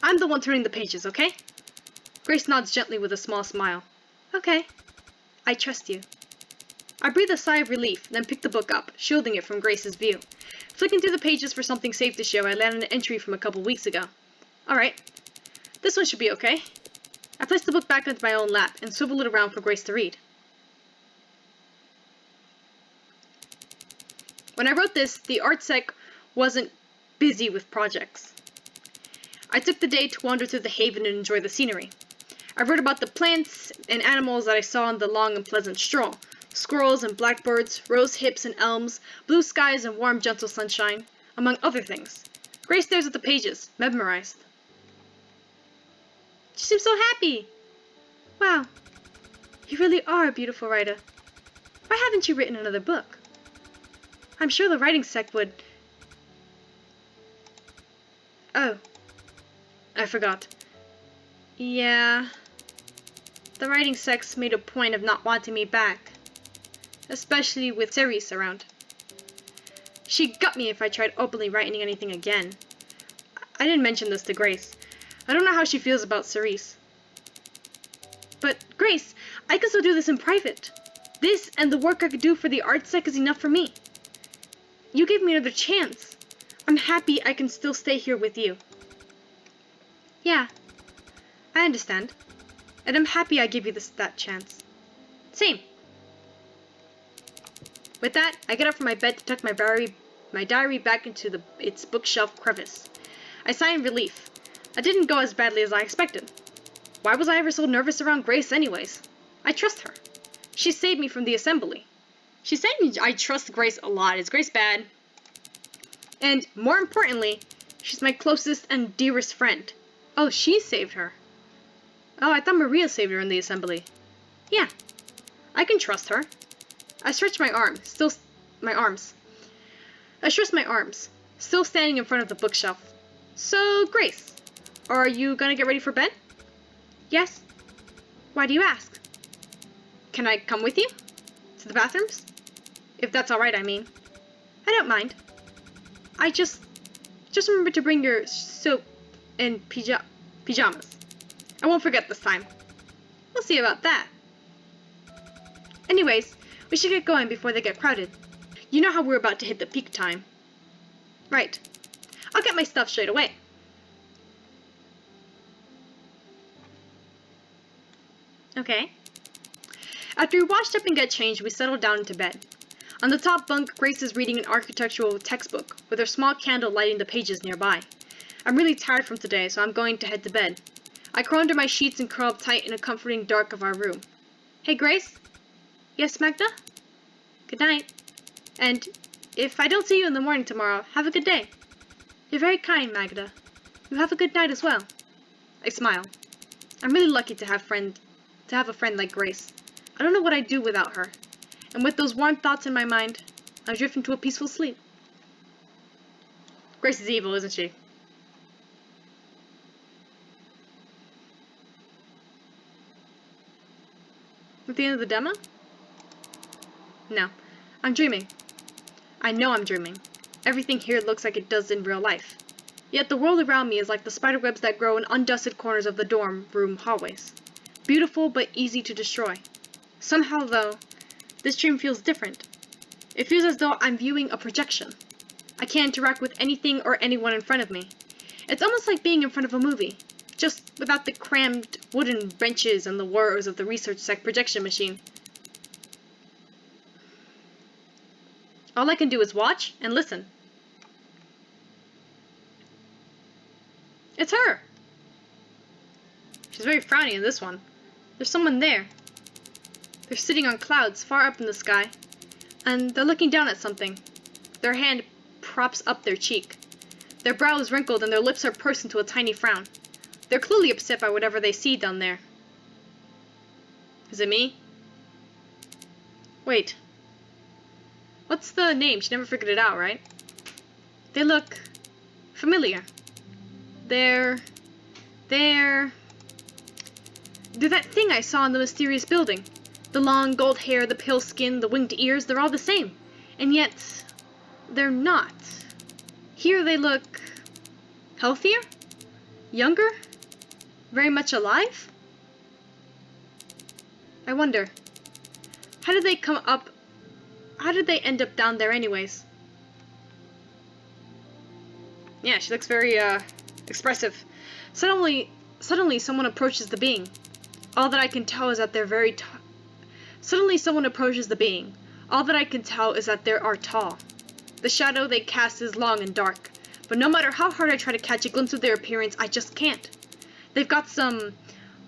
Speaker 1: I'm the one turning the pages, okay? Grace nods gently with a small smile. Okay. I trust you. I breathe a sigh of relief, then pick the book up, shielding it from Grace's view. Flicking through the pages for something safe to show, I land on an entry from a couple weeks ago. Alright. This one should be okay. I place the book back onto my own lap and swivel it around for Grace to read. When I wrote this, the art sec wasn't busy with projects. I took the day to wander through the haven and enjoy the scenery. I wrote about the plants and animals that I saw on the long and pleasant stroll. Squirrels and blackbirds, rose hips and elms, blue skies and warm, gentle sunshine, among other things. Grace stares at the pages, mesmerized. She seems so happy. Wow, you really are a beautiful writer. Why haven't you written another book? I'm sure the writing sec would... Oh, I forgot. Yeah, the writing sec's made a point of not wanting me back, especially with Cerise around. She'd gut me if I tried openly writing anything again. I didn't mention this to Grace. I don't know how she feels about Cerise. But, Grace, I can still do this in private. This and the work I could do for the art sec is enough for me. You gave me another chance. I'm happy I can still stay here with you. Yeah, I understand. And I'm happy I gave you that chance. Same. With that, I get up from my bed to tuck my diary back into its bookshelf crevice. I sigh in relief. That didn't go as badly as I expected. Why was I ever so nervous around Grace anyways? I trust her. She saved me from the assembly. She's saying I trust Grace a lot. Is Grace bad? And, more importantly, she's my closest and dearest friend. Oh, she saved her. Oh, I thought Maria saved her in the assembly. Yeah, I can trust her. I stretch my arms, still standing in front of the bookshelf. So, Grace, are you gonna get ready for bed? Yes. Why do you ask? Can I come with you? To the bathrooms? If that's alright, I mean. I don't mind. I just remember to bring your soap and pajamas. I won't forget this time. We'll see about that. Anyways, we should get going before they get crowded. You know how we're about to hit the peak time. Right. I'll get my stuff straight away. Okay. After we washed up and get changed, we settled down into bed. On the top bunk, Grace is reading an architectural textbook, with her small candle lighting the pages nearby. I'm really tired from today, so I'm going to head to bed. I crawl under my sheets and curl up tight in the comforting dark of our room. Hey, Grace? Yes, Magda? Good night. And if I don't see you in the morning tomorrow, have a good day. You're very kind, Magda. You have a good night as well. I smile. I'm really lucky to have a friend like Grace. I don't know what I'd do without her. And with those warm thoughts in my mind, I drift into a peaceful sleep. Grace is evil, isn't she? At the end of the demo? No. I'm dreaming. I know I'm dreaming. Everything here looks like it does in real life. Yet the world around me is like the spiderwebs that grow in undusted corners of the dorm room hallways. Beautiful but easy to destroy. Somehow, though, this dream feels different. It feels as though I'm viewing a projection. I can't interact with anything or anyone in front of me. It's almost like being in front of a movie, just without the crammed wooden benches and the whirs of the research sec projection machine. All I can do is watch and listen. It's her! She's very frowny in this one. There's someone there. They're sitting on clouds far up in the sky, and they're looking down at something. Their hand props up their cheek. Their brow is wrinkled and their lips are pursed into a tiny frown. They're clearly upset by whatever they see down there. Is it me? Wait. What's the name? She never figured it out, right? They look familiar. They're that thing I saw in the mysterious building. The long gold hair, the pale skin, the winged ears, they're all the same. And yet, they're not. Here they look healthier? Younger? Very much alive? I wonder, how did they end up down there anyways? Yeah, she looks very, expressive. Suddenly someone approaches the being. All that I can tell is that they're very Suddenly someone approaches the being. All that I can tell is that they are tall. The shadow they cast is long and dark, but no matter how hard I try to catch a glimpse of their appearance, I just can't. They've got some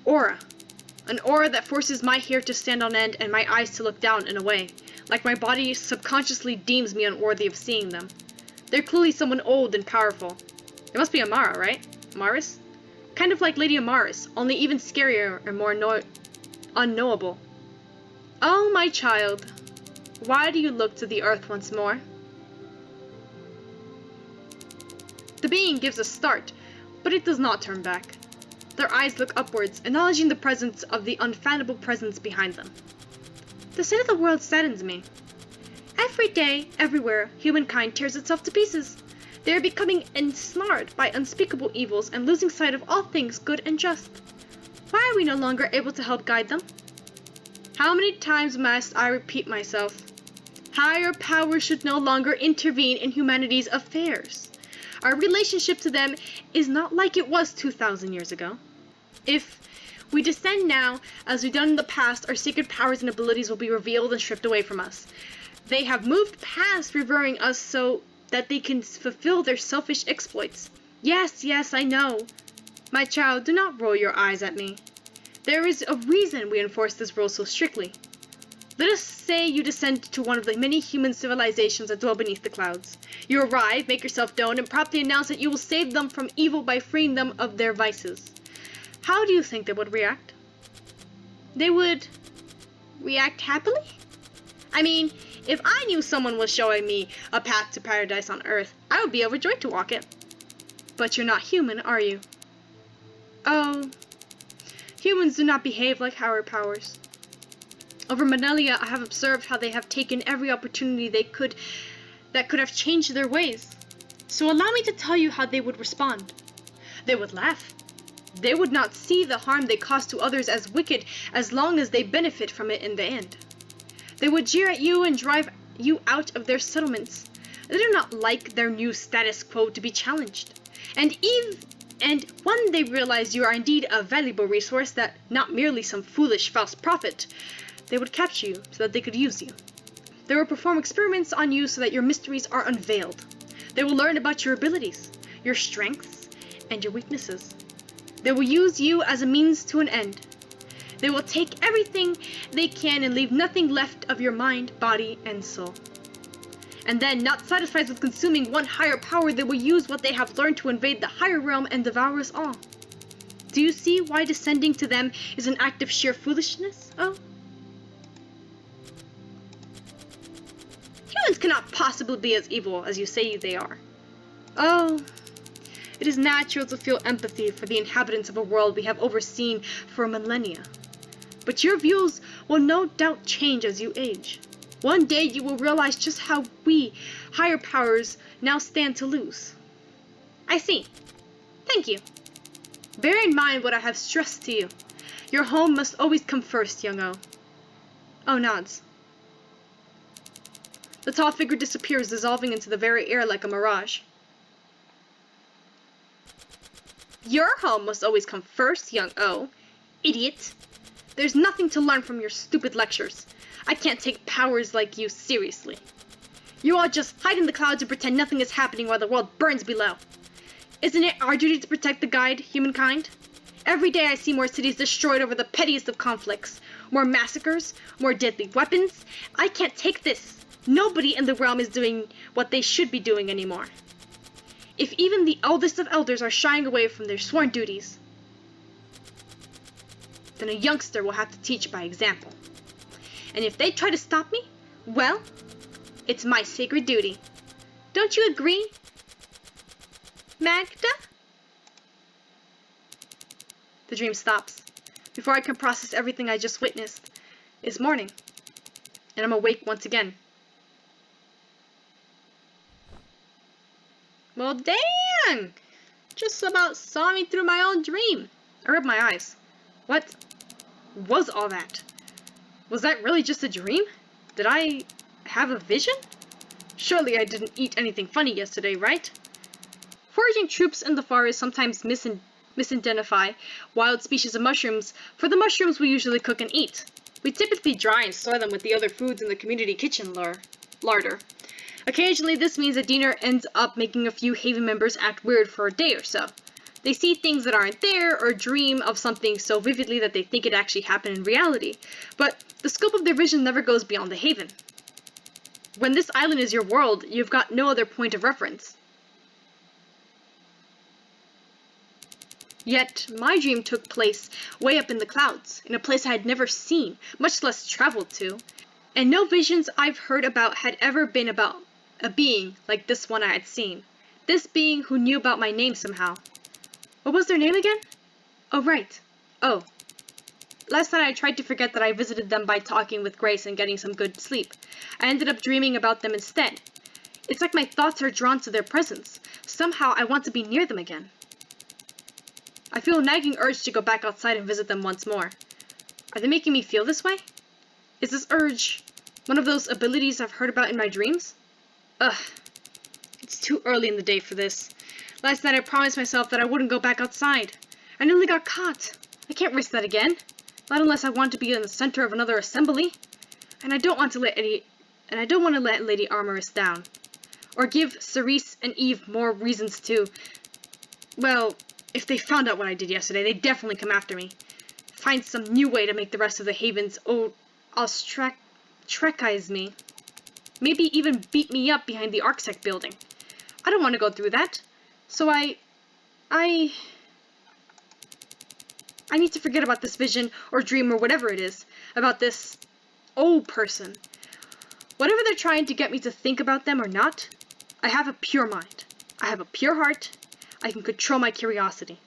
Speaker 1: aura. An aura that forces my hair to stand on end and my eyes to look down in a way, like my body subconsciously deems me unworthy of seeing them. They're clearly someone old and powerful. It must be Amara, right? Amaris? Kind of like Lady Amaris, only even scarier and more unknowable. Oh, my child, why do you look to the earth once more? The being gives a start, but it does not turn back. Their eyes look upwards, acknowledging the presence of the unfathomable presence behind them. The state of the world saddens me. Every day, everywhere, humankind tears itself to pieces. They are becoming ensnared by unspeakable evils and losing sight of all things good and just. Why are we no longer able to help guide them? How many times must I repeat myself? Higher powers should no longer intervene in humanity's affairs. Our relationship to them is not like it was 2,000 years ago. If we descend now, as we've done in the past, our sacred powers and abilities will be revealed and stripped away from us. They have moved past revering us so that they can fulfill their selfish exploits. Yes, yes, I know. My child, do not roll your eyes at me. There is a reason we enforce this rule so strictly. Let us say you descend to one of the many human civilizations that dwell beneath the clouds. You arrive, make yourself known, and promptly announce that you will save them from evil by freeing them of their vices. How do you think they would react? They would react happily? I mean, if I knew someone was showing me a path to paradise on Earth, I would be overjoyed to walk it. But you're not human, are you? Oh, humans do not behave like higher powers. Over millennia, I have observed how they have taken every opportunity that could have changed their ways. So allow me to tell you how they would respond. They would laugh. They would not see the harm they cause to others as wicked as long as they benefit from it in the end. They would jeer at you and drive you out of their settlements. They do not like their new status quo to be challenged. And when they realize you are indeed a valuable resource, that not merely some foolish false prophet, they would capture you so that they could use you. They will perform experiments on you so that your mysteries are unveiled. They will learn about your abilities, your strengths, and your weaknesses. They will use you as a means to an end. They will take everything they can and leave nothing left of your mind, body, and soul. And then, not satisfied with consuming one higher power, they will use what they have learned to invade the higher realm and devour us all. Do you see why descending to them is an act of sheer foolishness? Oh? Humans cannot possibly be as evil as you say they are. Oh, it is natural to feel empathy for the inhabitants of a world we have overseen for millennia. But your views will no doubt change as you age. One day you will realize just how we, higher powers, now stand to lose. I see. Thank you. Bear in mind what I have stressed to you. Your home must always come first, young O. Oh, nods. The tall figure disappears, dissolving into the very air like a mirage. Your home must always come first, young O. Idiot. There's nothing to learn from your stupid lectures. I can't take powers like you seriously. You all just hide in the clouds and pretend nothing is happening while the world burns below. Isn't it our duty to protect the guide, humankind? Every day I see more cities destroyed over the pettiest of conflicts. More massacres, more deadly weapons. I can't take this. Nobody in the realm is doing what they should be doing anymore. If even the eldest of elders are shying away from their sworn duties, then a youngster will have to teach by example. And if they try to stop me, well, it's my sacred duty. Don't you agree, Magda? The dream stops. Before I can process everything I just witnessed, it's morning, and I'm awake once again. Well, dang! Just about saw me through my own dream. I rubbed my eyes. What was all that? Was that really just a dream? Did I have a vision? Surely I didn't eat anything funny yesterday, right? Foraging troops in the forest sometimes misidentify wild species of mushrooms for the mushrooms we usually cook and eat. We typically dry and store them with the other foods in the community kitchen larder. Occasionally, this means that Diener ends up making a few Haven members act weird for a day or so. They see things that aren't there or dream of something so vividly that they think it actually happened in reality. But the scope of their vision never goes beyond the Haven. When this island is your world, you've got no other point of reference. Yet, my dream took place way up in the clouds, in a place I had never seen, much less traveled to. And no visions I've heard about had ever been about a being like this one I had seen. This being who knew about my name somehow. What was their name again? Oh, right. Oh. Last night I tried to forget that I visited them by talking with Grace and getting some good sleep. I ended up dreaming about them instead. It's like my thoughts are drawn to their presence. Somehow I want to be near them again. I feel a nagging urge to go back outside and visit them once more. Are they making me feel this way? Is this urge one of those abilities I've heard about in my dreams? Ugh. It's too early in the day for this. Last night I promised myself that I wouldn't go back outside. I nearly got caught. I can't risk that again. Not unless I want to be in the center of another assembly. And I don't want to let Lady Armorous down. Or give Cerise and Eve more reasons to... Well, if they found out what I did yesterday, they'd definitely come after me. Find some new way to make the rest of the Havens ostracize me. Maybe even beat me up behind the Arcsec building. I don't want to go through that. So I need to forget about this vision or dream or whatever it is about this old person. Whatever they're trying to get me to think about them or not, I have a pure mind. I have a pure heart. I can control my curiosity.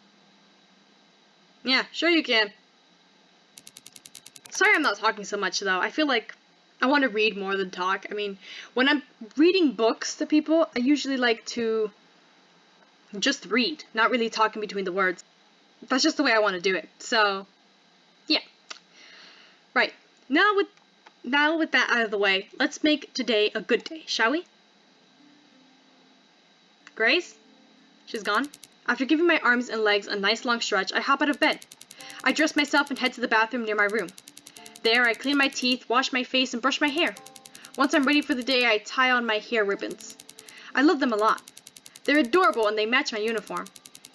Speaker 1: Yeah, sure you can. Sorry I'm not talking so much though. I feel like I want to read more than talk. I mean, when I'm reading books to people, I usually like to just read, not really talk in between the words. That's just the way I want to do it. So, yeah. Right. Now with that out of the way, let's make today a good day, shall we? Grace? She's gone. After giving my arms and legs a nice long stretch, I hop out of bed. I dress myself and head to the bathroom near my room. There, I clean my teeth, wash my face, and brush my hair. Once I'm ready for the day, I tie on my hair ribbons. I love them a lot. They're adorable and they match my uniform.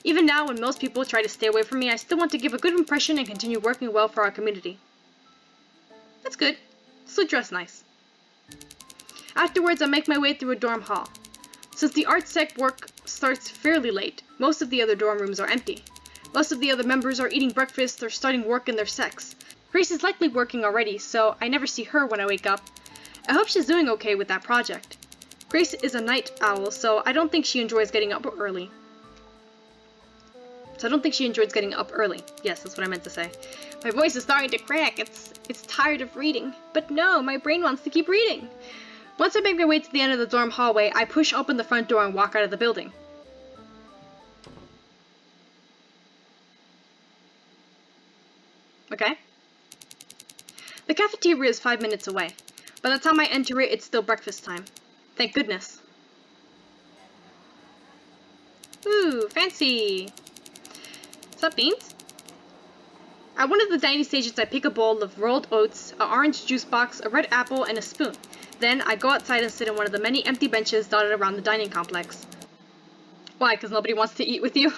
Speaker 1: Even now, when most people try to stay away from me, I still want to give a good impression and continue working well for our community. That's good. Still dress nice. Afterwards, I make my way through a dorm hall. Since the art sec work starts fairly late, most of the other dorm rooms are empty. Most of the other members are eating breakfast or starting work in their secs. Grace is likely working already, so I never see her when I wake up. I hope she's doing okay with that project. Grace is a night owl, so I don't think she enjoys getting up early. Yes, that's what I meant to say. My voice is starting to crack. It's tired of reading. But no, my brain wants to keep reading. Once I make my way to the end of the dorm hallway, I push open the front door and walk out of the building. Okay. The cafeteria is 5 minutes away. By the time I enter it, it's still breakfast time. Thank goodness. Ooh, fancy! Sup, Beans? At one of the dining stations, I pick a bowl of rolled oats, an orange juice box, a red apple, and a spoon. Then, I go outside and sit on one of the many empty benches dotted around the dining complex. Why, because nobody wants to eat with you?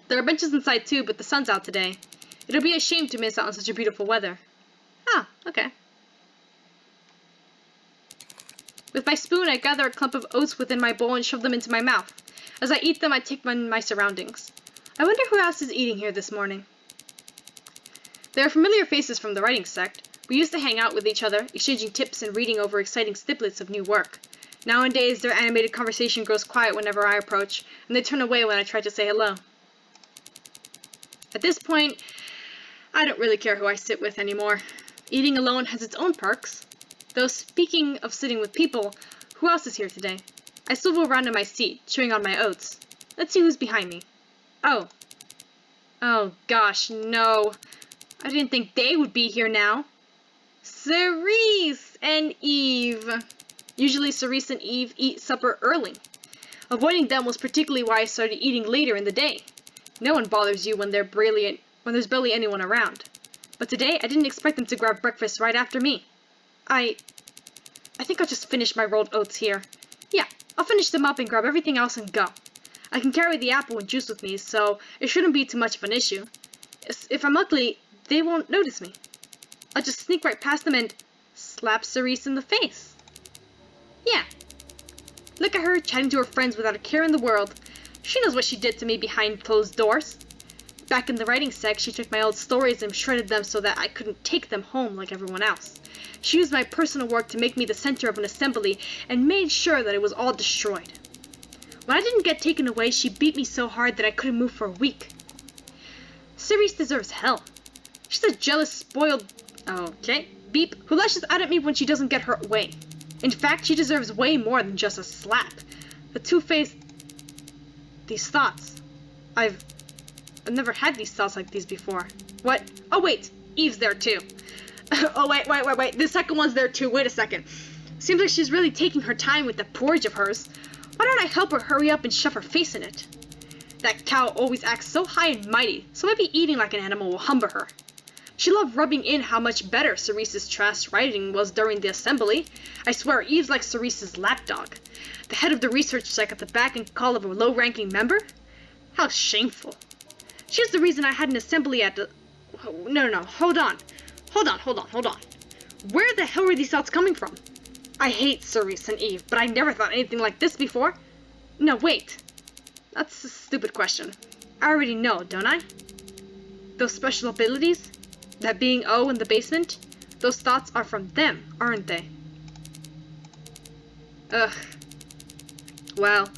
Speaker 1: There are benches inside too, but the sun's out today. It'll be a shame to miss out on such a beautiful weather. Ah, okay. With my spoon, I gather a clump of oats within my bowl and shove them into my mouth. As I eat them, I take in my surroundings. I wonder who else is eating here this morning. They are familiar faces from the writing sect. We used to hang out with each other, exchanging tips and reading over exciting snippets of new work. Nowadays, their animated conversation grows quiet whenever I approach, and they turn away when I try to say hello. At this point, I don't really care who I sit with anymore. Eating alone has its own perks. Though speaking of sitting with people, who else is here today? I swivel around in my seat, chewing on my oats. Let's see who's behind me. Oh gosh, no. I didn't think they would be here now. Cerise and Eve. Usually Cerise and Eve eat supper early. Avoiding them was particularly why I started eating later in the day. No one bothers you when there's barely anyone around. But today, I didn't expect them to grab breakfast right after me. I think I'll just finish my rolled oats here. Yeah, I'll finish them up and grab everything else and go. I can carry the apple and juice with me, so it shouldn't be too much of an issue. If I'm ugly, they won't notice me. I'll just sneak right past them and slap Cerise in the face. Yeah. Look at her chatting to her friends without a care in the world. She knows what she did to me behind closed doors. Back in the writing sec, she took my old stories and shredded them so that I couldn't take them home like everyone else. She used my personal work to make me the center of an assembly and made sure that it was all destroyed. When I didn't get taken away, she beat me so hard that I couldn't move for a week. Cerise deserves hell. She's a jealous, spoiled... Okay, beep. Who lashes out at me when she doesn't get her way. In fact, she deserves way more than just a slap. The two-faced... These thoughts. I've never had these thoughts like these before. What? Oh wait, Eve's there too. Oh wait. The second one's there too. Wait a second. Seems like she's really taking her time with that porridge of hers. Why don't I help her hurry up and shove her face in it? That cow always acts so high and mighty, so maybe eating like an animal will humble her. She loved rubbing in how much better Cerise's trash writing was during the assembly. I swear, Eve's like Cerise's lapdog. The head of the research sec at the back and call of a low-ranking member? How shameful. She's the reason I had an assembly at the... No, hold on. Where the hell were these thoughts coming from? I hate Cerise and Eve, but I never thought anything like this before. No, wait. That's a stupid question. I already know, don't I? Those special abilities? That being O in the basement? Those thoughts are from them, aren't they? Ugh. Well,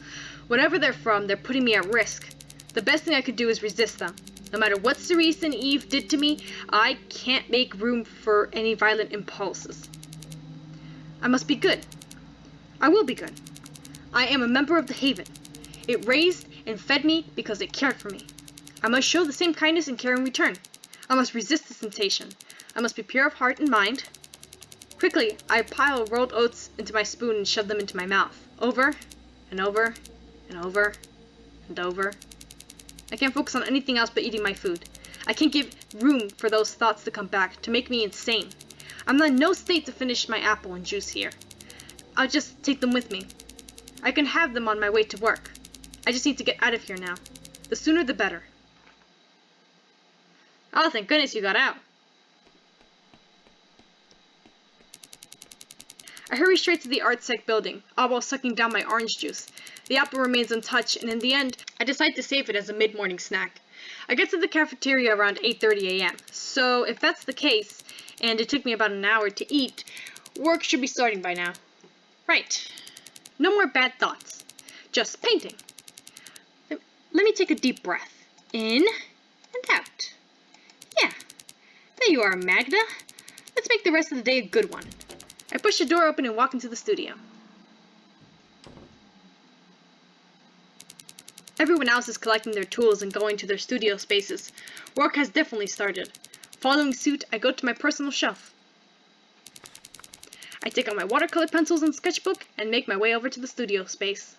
Speaker 1: whatever they're from, they're putting me at risk. The best thing I could do is resist them. No matter what Cerise and Eve did to me, I can't make room for any violent impulses. I must be good. I will be good. I am a member of the Haven. It raised and fed me because it cared for me. I must show the same kindness and care in return. I must resist this temptation. I must be pure of heart and mind. Quickly, I pile rolled oats into my spoon and shove them into my mouth. Over and over and over and over. I can't focus on anything else but eating my food. I can't give room for those thoughts to come back, to make me insane. I'm in no state to finish my apple and juice here. I'll just take them with me. I can have them on my way to work. I just need to get out of here now. The sooner the better. Oh, thank goodness you got out. I hurry straight to the art sec building, all while sucking down my orange juice. The apple remains untouched, and in the end, I decide to save it as a mid-morning snack. I get to the cafeteria around 8:30 a.m., so if that's the case, and it took me about an hour to eat, work should be starting by now. Right. No more bad thoughts. Just painting. Let me take a deep breath. In and out. Yeah. There you are, Magda. Let's make the rest of the day a good one. I push the door open and walk into the studio. Everyone else is collecting their tools and going to their studio spaces. Work has definitely started. Following suit, I go to my personal shelf. I take out my watercolor pencils and sketchbook and make my way over to the studio space.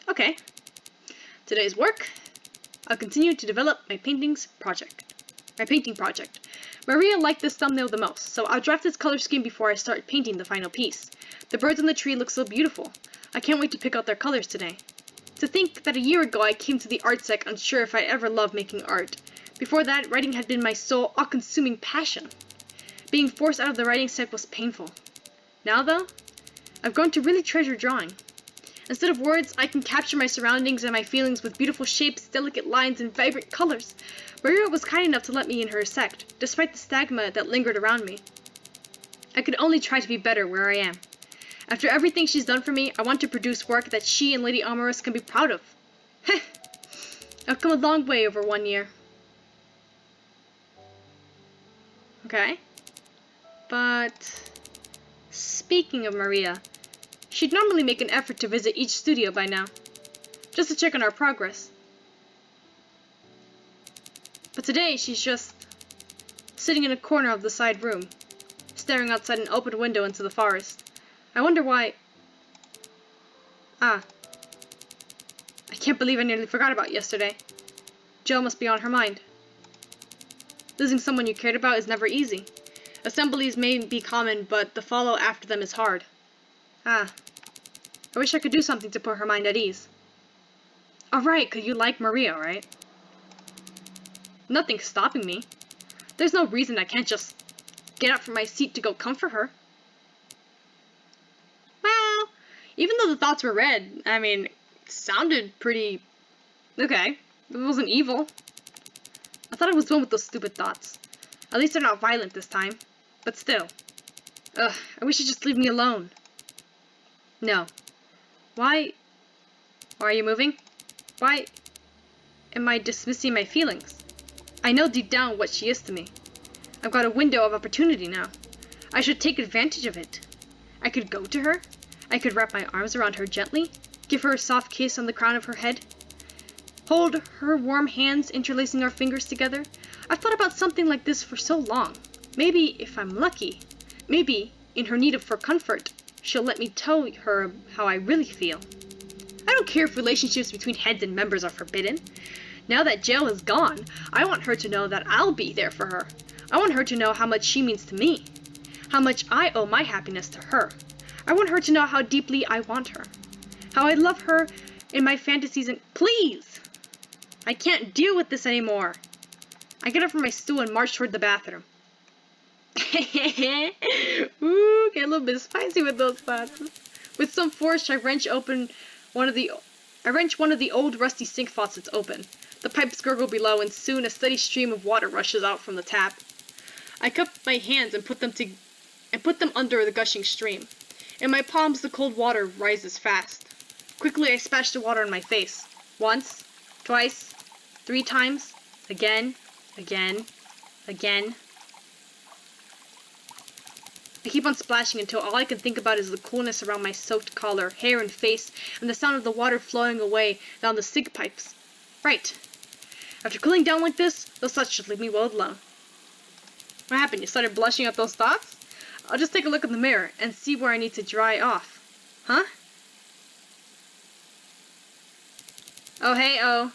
Speaker 1: Okay. Today's work. I'll continue to develop my painting project. Maria liked this thumbnail the most, so I'll draft its color scheme before I start painting the final piece. The birds on the tree look so beautiful. I can't wait to pick out their colors today. To think that a year ago I came to the art sec unsure if I'd ever love making art. Before that, writing had been my sole, all-consuming passion. Being forced out of the writing sec was painful. Now though, I've grown to really treasure drawing. Instead of words, I can capture my surroundings and my feelings with beautiful shapes, delicate lines, and vibrant colors. Maria was kind enough to let me in her sect, despite the stigma that lingered around me. I could only try to be better where I am. After everything she's done for me, I want to produce work that she and Lady Amorous can be proud of. Heh! I've come a long way over 1 year. Okay. But speaking of Maria, she'd normally make an effort to visit each studio by now, just to check on our progress. But today she's just sitting in a corner of the side room, staring outside an open window into the forest. I wonder why... I can't believe I nearly forgot about yesterday. Jill must be on her mind. Losing someone you cared about is never easy. Assemblies may be common, but the follow after them is hard. I wish I could do something to put her mind at ease. Alright, 'cause you like Maria, right? Nothing's stopping me. There's no reason I can't just get up from my seat to go comfort her. Well, even though the thoughts were read, it sounded pretty... okay. It wasn't evil. I thought I was done with those stupid thoughts. At least they're not violent this time. But still. I wish you'd just leave me alone. No. Why are you moving? Why am I dismissing my feelings? I know deep down what she is to me. I've got a window of opportunity now. I should take advantage of it. I could go to her. I could wrap my arms around her gently, give her a soft kiss on the crown of her head, hold her warm hands interlacing our fingers together. I've thought about something like this for so long. Maybe, if I'm lucky, maybe, in her need for comfort, she'll let me tell her how I really feel. I don't care if relationships between heads and members are forbidden. Now that Jill is gone, I want her to know that I'll be there for her. I want her to know how much she means to me, how much I owe my happiness to her. I want her to know how deeply I want her, how I love her in my fantasies and... Please! I can't deal with this anymore. I get up from my stool and march toward the bathroom. Ooh, get a little bit spicy with those thoughts. With some force, I wrench one of the old rusty sink faucets open. The pipes gurgle below, and soon a steady stream of water rushes out from the tap. I cup my hands and put them under the gushing stream. In my palms, the cold water rises fast. Quickly, I splash the water on my face. Once, twice, 3 times, again. I keep on splashing until all I can think about is the coolness around my soaked collar, hair, and face, and the sound of the water flowing away down the sink pipes. Right. After cooling down like this, those thoughts should leave me well alone. What happened? You started blushing at those thoughts? I'll just take a look in the mirror and see where I need to dry off. Huh? Oh, hey, oh.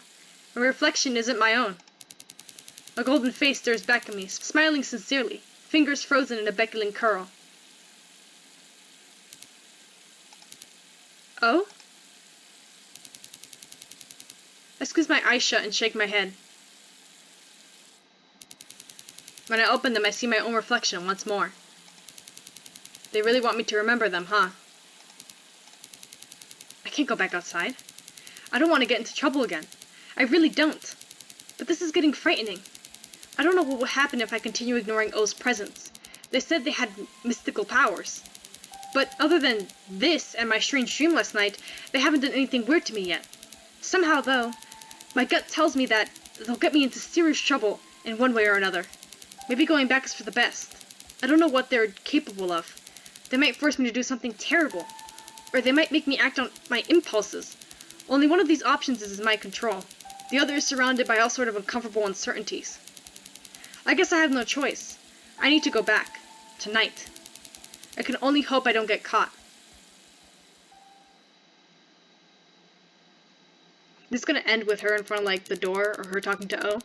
Speaker 1: My reflection isn't my own. A golden face stares back at me, smiling sincerely, fingers frozen in a beckoning curl. Oh? I squeeze my eyes shut and shake my head. When I open them, I see my own reflection once more. They really want me to remember them, huh? I can't go back outside. I don't want to get into trouble again. I really don't. But this is getting frightening. I don't know what will happen if I continue ignoring O's presence. They said they had mystical powers. But other than this and my strange dream last night, they haven't done anything weird to me yet. Somehow, though, my gut tells me that they'll get me into serious trouble in one way or another. Maybe going back is for the best. I don't know what they're capable of. They might force me to do something terrible. Or they might make me act on my impulses. Only one of these options is in my control. The other is surrounded by all sort of uncomfortable uncertainties. I guess I have no choice. I need to go back. Tonight. I can only hope I don't get caught. This is gonna end with her in front of, the door, or her talking to O.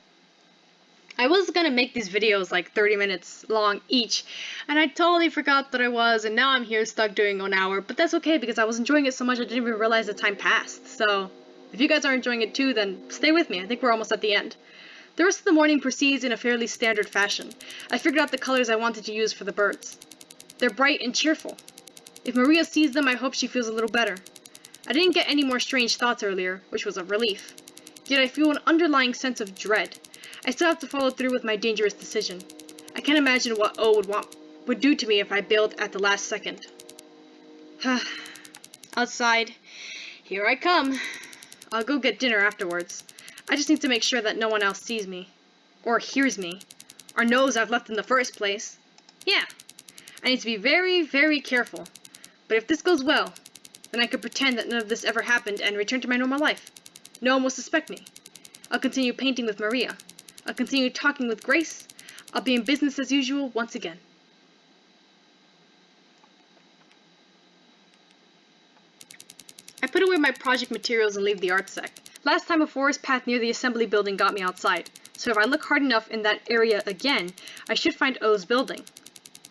Speaker 1: I was gonna make these videos 30 minutes long each, and I totally forgot that I was, and now I'm here stuck doing 1 hour, but that's okay because I was enjoying it so much I didn't even realize the time passed. So, if you guys are enjoying it too, then stay with me. I think we're almost at the end. The rest of the morning proceeds in a fairly standard fashion. I figured out the colors I wanted to use for the birds. They're bright and cheerful. If Maria sees them, I hope she feels a little better. I didn't get any more strange thoughts earlier, which was a relief. Yet I feel an underlying sense of dread. I still have to follow through with my dangerous decision. I can't imagine what O would do to me if I bailed at the last second. Outside. Here I come. I'll go get dinner afterwards. I just need to make sure that no one else sees me. Or hears me. Or knows I've left in the first place. Yeah. I need to be very, very careful. But if this goes well, then I could pretend that none of this ever happened and return to my normal life. No one will suspect me. I'll continue painting with Maria. I'll continue talking with Grace. I'll be in business as usual once again. I put away my project materials and leave the art sec. Last time a forest path near the assembly building got me outside, so if I look hard enough in that area again, I should find O's building.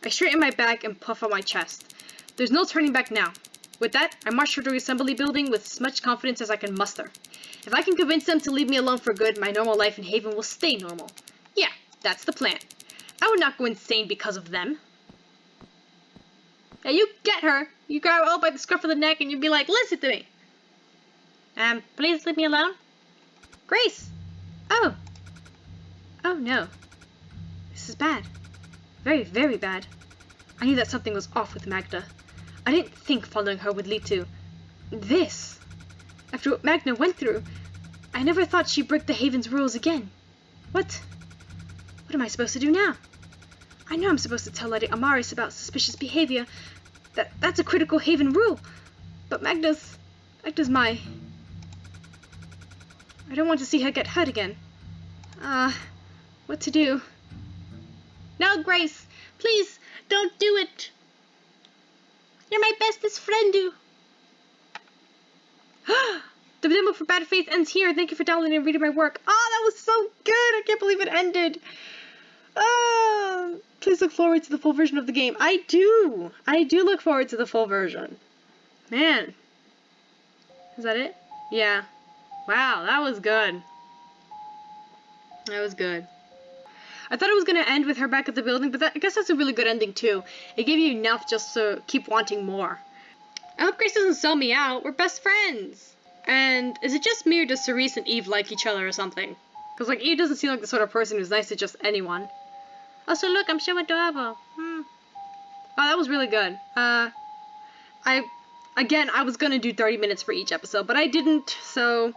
Speaker 1: I straighten my back and puff on my chest. There's no turning back now. With that, I march toward the assembly building with as much confidence as I can muster. If I can convince them to leave me alone for good, my normal life in Haven will stay normal. Yeah, that's the plan. I would not go insane because of them. Now you get her. You grab her by the scruff of the neck and you'd be like, listen to me. Please leave me alone. Grace! Oh. Oh no. This is bad. Very, very bad. I knew that something was off with Magda. I didn't think following her would lead to this. After what Magda went through, I never thought she'd break the Haven's rules again. What am I supposed to do now? I know I'm supposed to tell Lady Amaris about suspicious behavior. That's a critical Haven rule. But Magda's my... I don't want to see her get hurt again. What to do? No, Grace! Please, don't do it! You're my bestest friend, The demo for Bad Faith ends here. Thank you for downloading and reading my work. Oh, that was so good! I can't believe it ended. Please look forward to the full version of the game. I do look forward to the full version. Man. Is that it? Yeah. Wow, that was good. That was good. I thought it was going to end with her back at the building, but I guess that's a really good ending too. It gave you enough just to keep wanting more. I hope Grace doesn't sell me out. We're best friends. And is it just me or does Cerise and Eve like each other or something? Because like Eve doesn't seem like the sort of person who's nice to just anyone. Also, look, I'm so adorable. Oh, that was really good. I was gonna do 30 minutes for each episode, but I didn't, so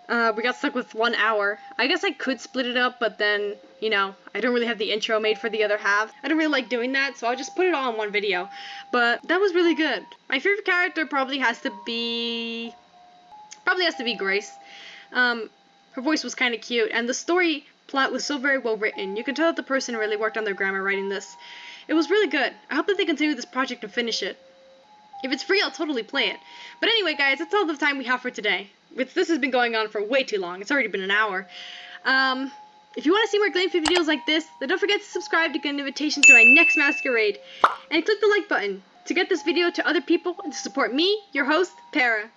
Speaker 1: we got stuck with 1 hour. I guess I could split it up, but then, you know, I don't really have the intro made for the other half. I don't really like doing that, so I'll just put it all in one video. But that was really good. My favorite character probably has to be Grace. Her voice was kind of cute, and the story plot was so very well written. You can tell that the person really worked on their grammar writing this. It was really good. I hope that they continue this project and finish it. If it's free, I'll totally play it. But anyway, guys, that's all the time we have for today. This has been going on for way too long. It's already been an hour. If you want to see more Glamefeed videos like this, then don't forget to subscribe to get an invitation to my next Masquerade. And click the like button to get this video to other people and to support me, your host, Para.